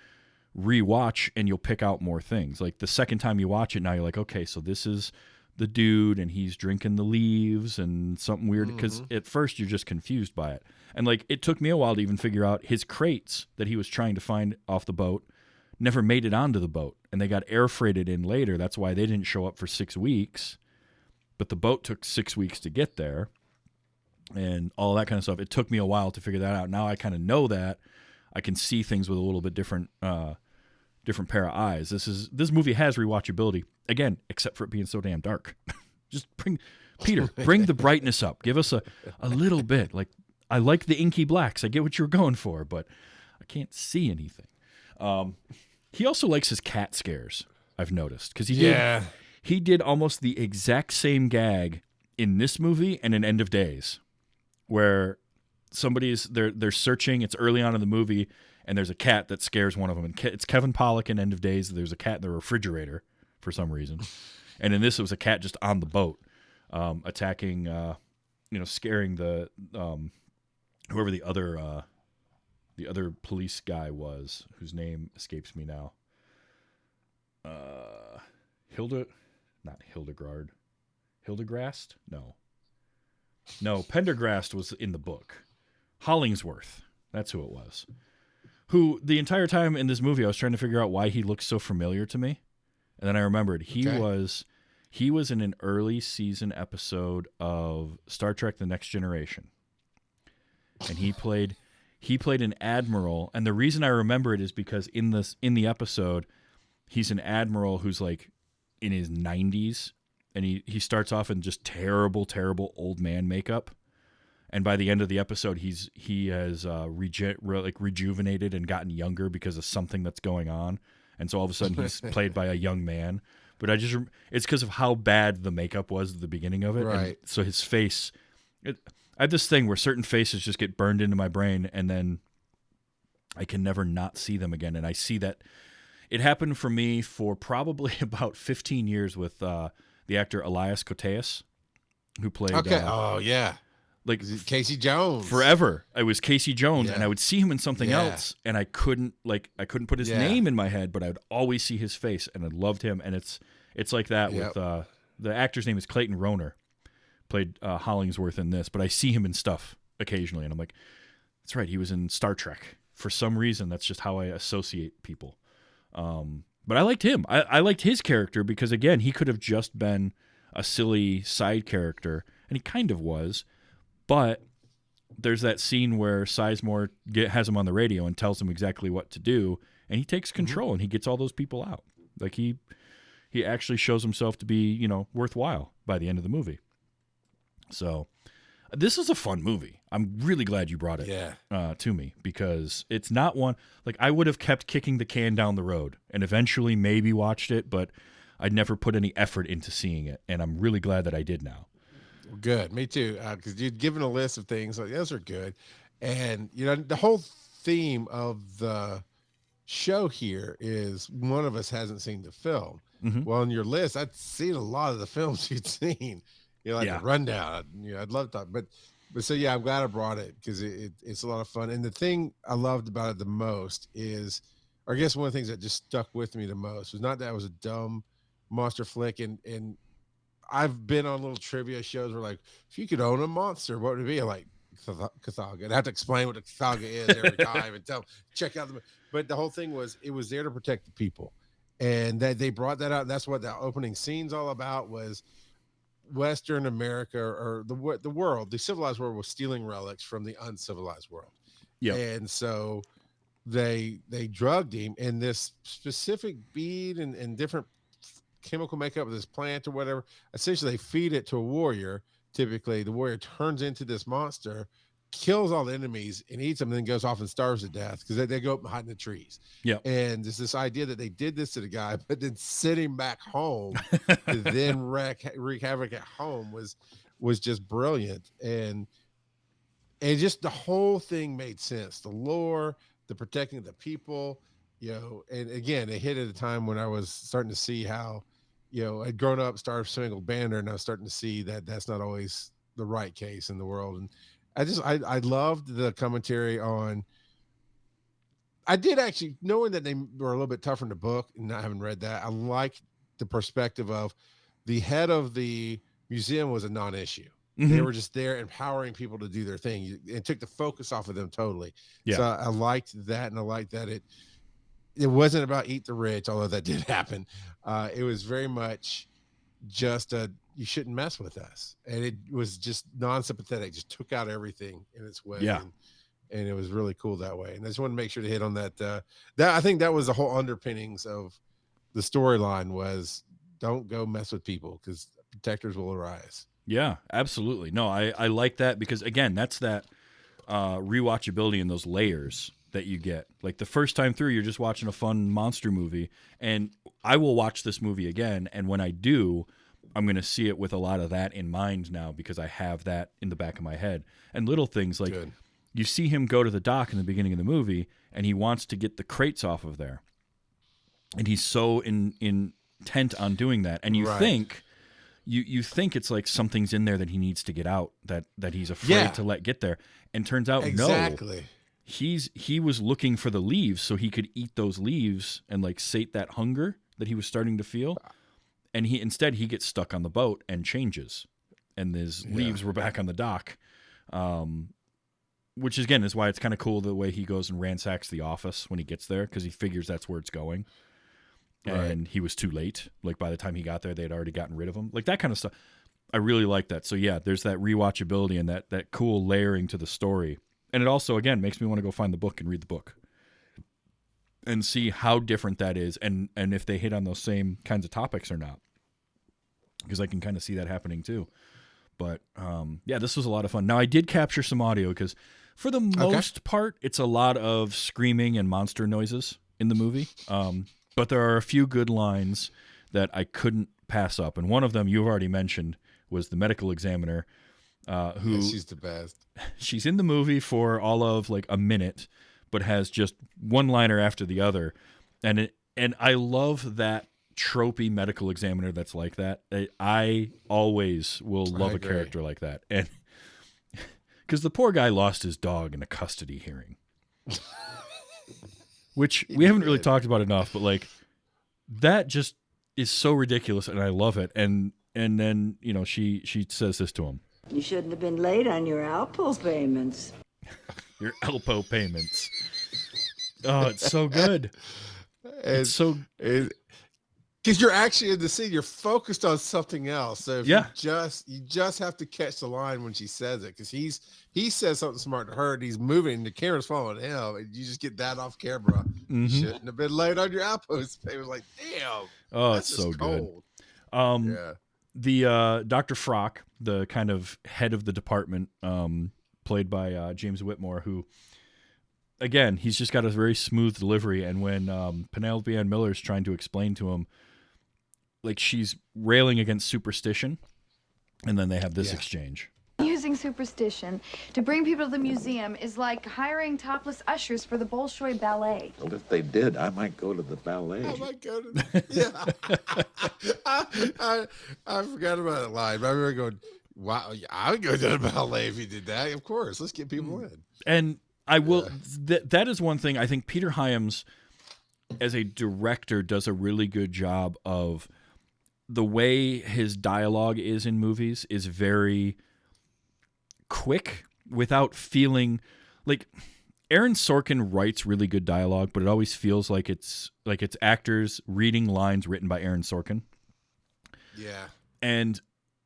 rewatch and you'll pick out more things. Like the second time you watch it, now you're like, okay, so this is the dude and he's drinking the leaves and something weird. Because at first you're just confused by it. And like it took me a while to even figure out his crates that he was trying to find off the boat never made it onto the boat. And they got air freighted in later. That's why they didn't show up for 6 weeks. But the boat took 6 weeks to get there. And all that kind of stuff. It took me a while to figure that out. Now I kind of know that. I can see things with a little bit different pair of eyes. This movie has rewatchability. Again, except for it being so damn dark. Just bring the brightness up. Give us a little bit. Like I like the inky blacks. I get what you're going for, but I can't see anything. He also likes his cat scares, I've noticed. Because he did almost the exact same gag in this movie and in End of Days. Where they're searching. It's early on in the movie, and there's a cat that scares one of them. And it's Kevin Pollak in End of Days. There's a cat in the refrigerator for some reason, and in this it was a cat just on the boat, attacking, scaring the whoever the other police guy was, whose name escapes me now. Hildegrast? No, Pendergrast was in the book. Hollingsworth, that's who it was. Who the entire time in this movie, I was trying to figure out why he looked so familiar to me, and then I remembered he was in an early season episode of Star Trek: The Next Generation, and he played an admiral. And the reason I remember it is because in the episode, he's an admiral who's like in his 90s, and he starts off in just terrible old man makeup, and by the end of the episode he has rejuvenated and gotten younger because of something that's going on, and so all of a sudden he's played by a young man. But it's because of how bad the makeup was at the beginning of it, right? And so his face, I have this thing where certain faces just get burned into my brain, and then I can never not see them again. And I see that it happened for me for probably about 15 years with the actor Elias Koteas, who played. Okay. Like Casey Jones. Forever, it was Casey Jones, Yeah. and I would see him in something else, and I couldn't put his name in my head, but I would always see his face, and I loved him. And it's like that with the actor's name is Clayton Rohner, played Hollingsworth in this, but I see him in stuff occasionally, and I'm like, that's right, he was in Star Trek. For some reason, that's just how I associate people. But I liked him. I liked his character because, again, he could have just been a silly side character, and he kind of was. But there's that scene where Sizemore has him on the radio and tells him exactly what to do, and he takes control and he gets all those people out. Like he actually shows himself to be, worthwhile by the end of the movie. So this is a fun movie. I'm really glad you brought it to me, because it's not one like I would have kept kicking the can down the road and eventually maybe watched it, but I'd never put any effort into seeing it, and I'm really glad that I did now. Good, me too. Because you'd given a list of things like those are good, and the whole theme of the show here is one of us hasn't seen the film. Mm-hmm. Well, on your list, I'd seen a lot of the films you'd seen. The rundown. I'd love that, but so I'm glad I brought it because it's a lot of fun. And the thing I loved about it the most is, or I guess one of the things that just stuck with me the most was not that it was a dumb monster flick, and I've been on little trivia shows where like, if you could own a monster, what would it be? Like Cathaga. I'd have to explain what a Cathaga is every time and check out but the whole thing was it was there to protect the people, and that they brought that out. And that's what the opening scene's all about, was Western America, or the world, the civilized world, was stealing relics from the uncivilized world. Yeah, and so they drugged him in this specific bead and different chemical makeup of this plant or whatever. Essentially, they feed it to a warrior. Typically, the warrior turns into this monster, kills all the enemies, and eats them, and then goes off and starves to death because they go up and hide in the trees. Yeah, and there's this idea that they did this to the guy, but then sent him back home to then wreak havoc at home was just brilliant, and just the whole thing made sense. The lore, the protecting the people, and again, it hit at a time when I was starting to see how, I'd grown up Star Spangled Banner, and I was starting to see that that's not always the right case in the world. And I loved the commentary on. I did actually, knowing that they were a little bit tougher in the book and not having read that, I liked the perspective of the head of the museum was a non-issue. Mm-hmm. They were just there empowering people to do their thing. It took the focus off of them totally. Yeah. So I liked that, and I liked that it wasn't about eat the rich, although that did happen. It was very much just you shouldn't mess with us. And it was just non-sympathetic, just took out everything in its way. Yeah. And it was really cool that way. And I just wanted to make sure to hit on that. That I think that was the whole underpinnings of the storyline, was don't go mess with people because protectors will arise. Yeah, absolutely. No, I like that because, again, that's that rewatchability and those layers that you get. Like the first time through, you're just watching a fun monster movie, and I will watch this movie again, and when I do, I'm going to see it with a lot of that in mind now because I have that in the back of my head. And little things like you see him go to the dock in the beginning of the movie, and he wants to get the crates off of there. And he's so intent on doing that. And you think you think it's like something's in there that he needs to get out, that he's afraid to let get there. And turns out no. He was looking for the leaves so he could eat those leaves and like sate that hunger that he was starting to feel. And he gets stuck on the boat and changes. And his leaves were back on the dock. Which again is why it's kind of cool the way he goes and ransacks the office when he gets there, because he figures that's where it's going. And he was too late. Like by the time he got there, they had already gotten rid of him. Like that kind of stuff. I really like that. So yeah, there's that rewatchability and that cool layering to the story. And it also, again, makes me want to go find the book and read the book and see how different that is, and if they hit on those same kinds of topics or not. Because I can kind of see that happening too. But yeah, this was a lot of fun. Now I did capture some audio because for the most part, it's a lot of screaming and monster noises in the movie. But there are a few good lines that I couldn't pass up. And one of them you've already mentioned was the medical examiner, who she's the best. She's in the movie for all of like a minute, but has just one liner after the other. And I love that tropey medical examiner that's like that. I always will love a character like that. And because the poor guy lost his dog in a custody hearing. Which we haven't really talked about enough, but like that just is so ridiculous, and I love it. And then, you know, she says this to him. You shouldn't have been late on your Alpo payments. Your Alpo payments. Oh, it's so good. It's so because you're actually in the scene, you're focused on something else. So if you just have to catch the line when she says it, because he says something smart to her and he's moving, the camera's following him, and you just get that off camera. You shouldn't have been late on your outpost. It was like, damn. Oh, it's so cold. Good. The Dr. Frock, the kind of head of the department, played by James Whitmore, who, again, he's just got a very smooth delivery. And when Penelope Ann Miller's trying to explain to him, like she's railing against superstition, and then they have this exchange. Using superstition to bring people to the museum is like hiring topless ushers for the Bolshoi Ballet. Well, if they did, I might go to the ballet. I might go to I forgot about that line. I remember going, wow, I would go to the ballet if you did that. Of course, let's get people in. And I will. That is one thing I think Peter Hyams, as a director, does a really good job of. The way his dialogue is in movies is very quick without feeling like Aaron Sorkin writes really good dialogue, but it always feels like it's actors reading lines written by Aaron Sorkin. Yeah. And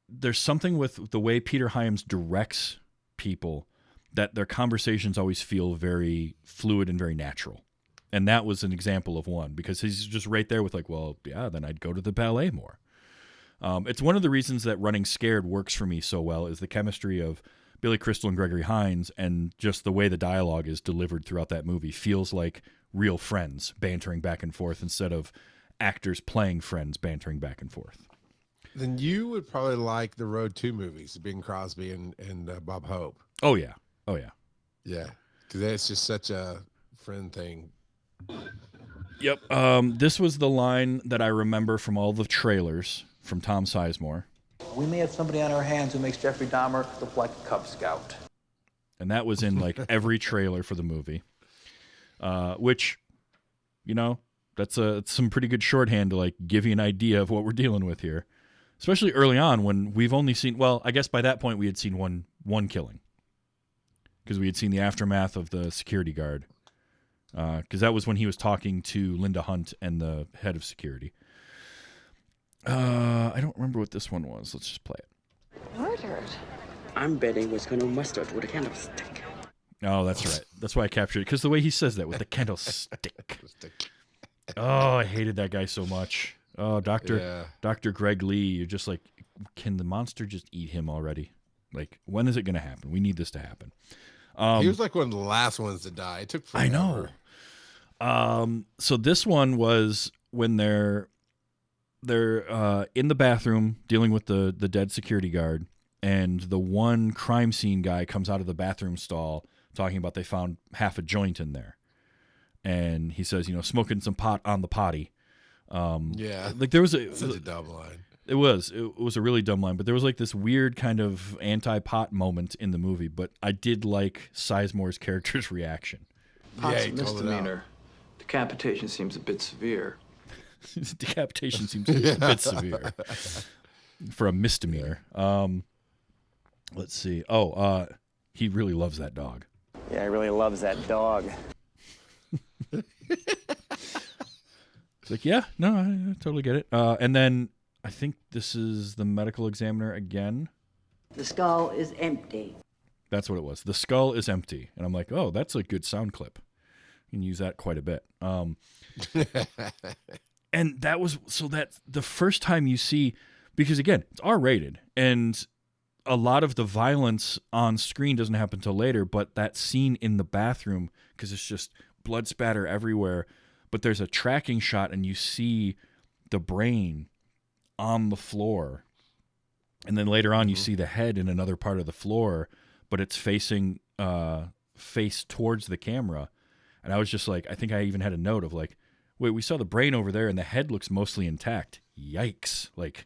there's something with the way Peter Hyams directs people that their conversations always feel very fluid and very natural. And that was an example of one, because he's just right there with like, well, yeah, then I'd go to the ballet more. It's one of the reasons that Running Scared works for me so well is the chemistry of Billy Crystal and Gregory Hines, and just the way the dialogue is delivered throughout that movie feels like real friends bantering back and forth instead of actors playing friends bantering back and forth. Then you would probably like the Road 2 movies, Bing Crosby and Bob Hope. Oh, yeah. Yeah, because that's just such a friend thing. Yep. This was the line that I remember from all the trailers from Tom Sizemore. We may have somebody on our hands who makes Jeffrey Dahmer look like a Cub Scout. And that was in like every trailer for the movie, which, you know, that's some pretty good shorthand to like give you an idea of what we're dealing with here, especially early on when we've only seen, well, I guess by that point we had seen one killing, because we had seen the aftermath of the security guard, because that was when he was talking to Linda Hunt and the head of security. I don't remember what this one was. Let's just play it. Murdered. I'm betting was going to mustard with a candlestick. Oh, that's right. That's why I captured it, because the way he says that with the candlestick. Oh, I hated that guy so much. Oh, Dr. Greg Lee, you're just like, can the monster just eat him already? Like, when is it going to happen? We need this to happen. He was like one of the last ones to die. It took forever. I know. So this one was when they're in the bathroom dealing with the dead security guard, and the one crime scene guy comes out of the bathroom stall talking about they found half a joint in there. And he says, smoking some pot on the potty. Yeah. Like there was Such a dumb line. It was a really dumb line, but there was like this weird kind of anti-pot moment in the movie, but I did like Sizemore's character's reaction. Pot's he a called it out. misdemeanor. Decapitation seems a bit severe. Decapitation seems a bit severe for a misdemeanor. Let's see. He really loves that dog. Yeah, he really loves that dog. It's like, yeah, no, I totally get it. And then I think this is the medical examiner again. The skull is empty. That's what it was. The skull is empty. And I'm like, oh, that's a good sound clip. You can use that quite a bit. And that was, so that the first time you see, because again, it's R-rated, and a lot of the violence on screen doesn't happen till later, but that scene in the bathroom, because it's just blood spatter everywhere, but there's a tracking shot and you see the brain on the floor. And then later on, you see the head in another part of the floor, but it's facing face towards the camera. And I was just like, I think I even had a note of like, wait, we saw the brain over there and the head looks mostly intact. Yikes. Like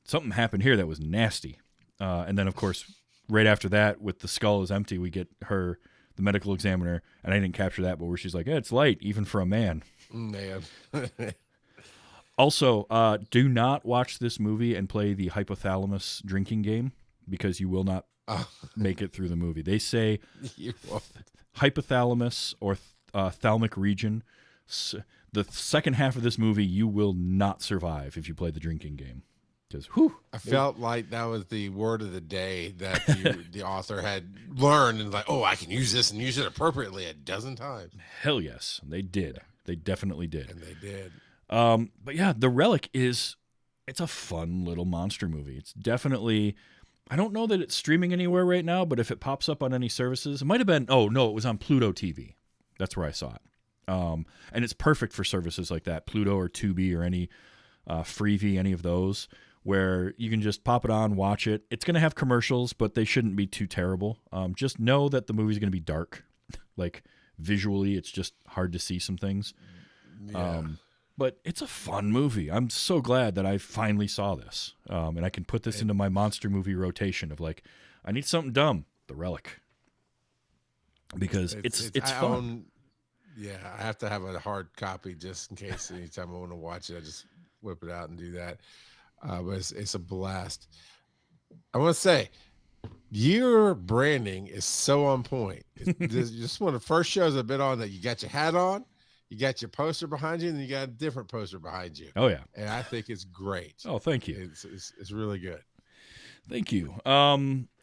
something happened here that was nasty. And then, of course, right after that, with the skull is empty, we get the medical examiner, and I didn't capture that, but where she's like, it's light, even for a man. Man. Also, do not watch this movie and play the hypothalamus drinking game, because you will not make it through the movie. They say hypothalamus or thalamic region. The second half of this movie, you will not survive if you play the drinking game. Because, I felt like that was the word of the day that the author had learned, and like, I can use this and use it appropriately a dozen times. Hell yes, they did. They definitely did. And they did. But yeah, The Relic it's a fun little monster movie. It's definitely, I don't know that it's streaming anywhere right now, but if it pops up on any services, it might have been, it was on Pluto TV. That's where I saw it. And it's perfect for services like that, Pluto or Tubi or any Freevee, any of those, where you can just pop it on, watch it. It's going to have commercials, but they shouldn't be too terrible. Just know that the movie's going to be dark. Like visually, it's just hard to see some things. Yeah. But it's a fun movie. I'm so glad that I finally saw this. And I can put this into my monster movie rotation of like, I need something dumb, The Relic. Because it's fun. I have to have a hard copy just in case anytime I want to watch it, I just whip it out and do that. But it's a blast. I want to say, your branding is so on point. It's just one of the first shows I've been on that you got your hat on, you got your poster behind you, and you got a different poster behind you. Oh yeah, and I think it's great. Oh, thank you. It's really good. Thank you.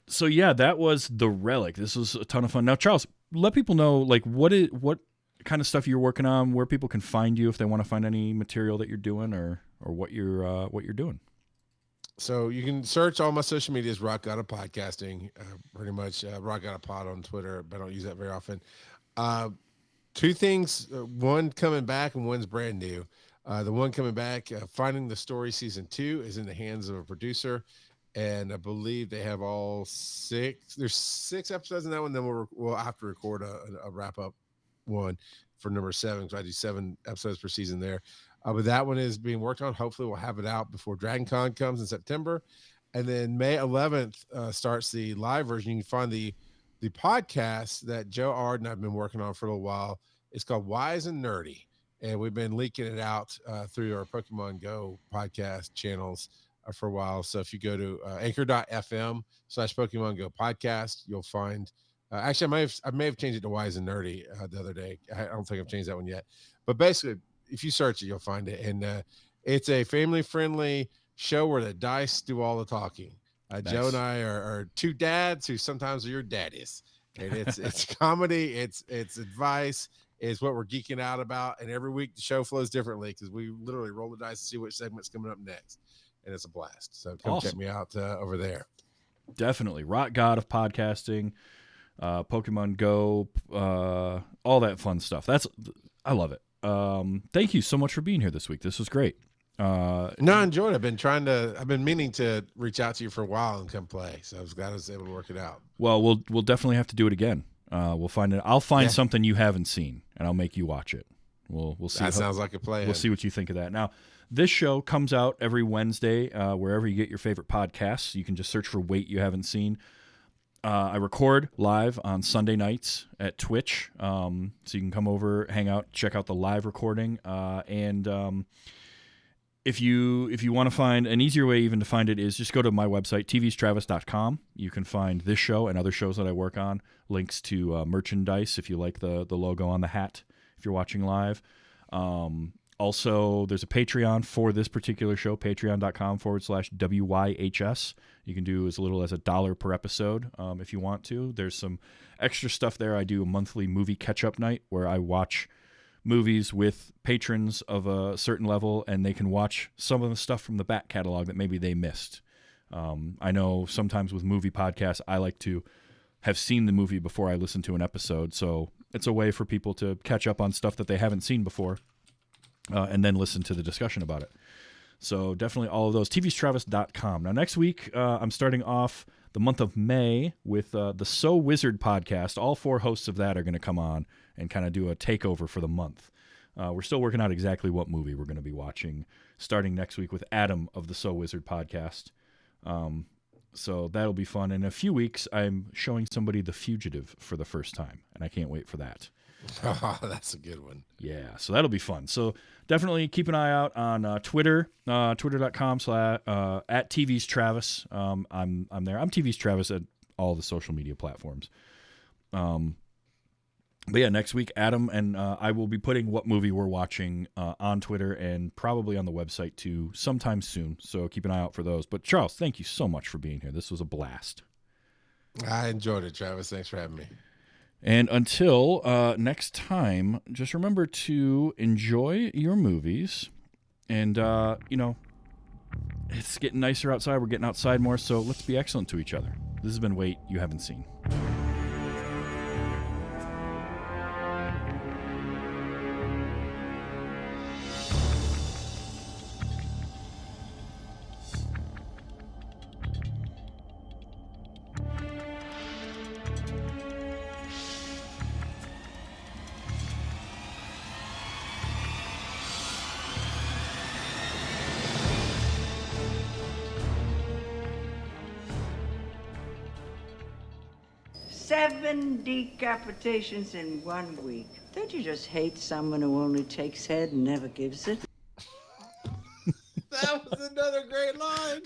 So yeah, that was The Relic. This was a ton of fun. Now, Charles, let people know like what kind of stuff you're working on, where people can find you if they want to find any material that you're doing or what you're doing. So you can search all my social medias, Rock God of Podcasting, pretty much Rock God of Pod on Twitter, but I don't use that very often. Two things, one coming back and one's brand new. The one coming back, Finding the Story Season 2 is in the hands of a producer, and I believe they have all 6. There's 6 episodes in that one. Then we'll have to record a wrap up one for number 7, because I do 7 episodes per season there. But that one is being worked on. Hopefully we'll have it out before Dragon Con comes in September. And then May 11th starts the live version. You can find the podcast that Joe Ard and I've been working on for a little while. It's called Wise and Nerdy. And we've been leaking it out through our Pokemon Go podcast channels for a while. So if you go to anchor.fm/Pokemon Go podcast, you'll find, actually I may have changed it to Wise and Nerdy the other day. I don't think I've changed that one yet. But basically, if you search it, you'll find it. And it's a family-friendly show where the dice do all the talking. Nice. Joe and I are 2 dads who sometimes are your daddies. And it's comedy, it's advice, it's what we're geeking out about. And every week the show flows differently because we literally roll the dice to see which segment's coming up next. And it's a blast. So come check me out over there. Definitely. Rock God of Podcasting, Pokemon Go, all that fun stuff. I love it. Thank you so much for being here this week. This was great. No, I enjoyed it. I've been meaning to reach out to you for a while and come play. So I was glad I was able to work it out. Well, we'll definitely have to do it again. We'll find it. I'll find something you haven't seen, and I'll make you watch it. We'll see. That sounds like a plan. We'll see what you think of that. Now, this show comes out every Wednesday wherever you get your favorite podcasts. You can just search for Wait You Haven't Seen. I record live on Sunday nights at Twitch, so you can come over, hang out, check out the live recording, and if you want to find an easier way even to find it is just go to my website, tvstravis.com. You can find this show and other shows that I work on, links to merchandise if you like the logo on the hat if you're watching live. Also, there's a Patreon for this particular show, patreon.com/WYHS. You can do as little as $1 per episode if you want to. There's some extra stuff there. I do a monthly movie catch-up night where I watch movies with patrons of a certain level, and they can watch some of the stuff from the back catalog that maybe they missed. I know sometimes with movie podcasts, I like to have seen the movie before I listen to an episode, so it's a way for people to catch up on stuff that they haven't seen before. And then listen to the discussion about it. So definitely all of those. tvstravis.com. Now, next week, I'm starting off the month of May with the So Wizard podcast. All 4 hosts of that are going to come on and kind of do a takeover for the month. We're still working out exactly what movie we're going to be watching starting next week with Adam of the So Wizard podcast. So that'll be fun. In a few weeks, I'm showing somebody The Fugitive for the first time, and I can't wait for that. Oh, that's a good one. Yeah, so that'll be fun. So definitely keep an eye out on Twitter, twitter.com at TV's Travis. I'm there. I'm TV's Travis at all the social media platforms. But yeah, next week, Adam and I will be putting what movie we're watching on Twitter and probably on the website too sometime soon. So keep an eye out for those. But Charles, thank you so much for being here. This was a blast. I enjoyed it, Travis. Thanks for having me. And until next time, just remember to enjoy your movies. And, it's getting nicer outside. We're getting outside more, so let's be excellent to each other. This has been Wait You Haven't Seen. Seven decapitations in 1 week. Don't you just hate someone who only takes head and never gives it? That was another great line.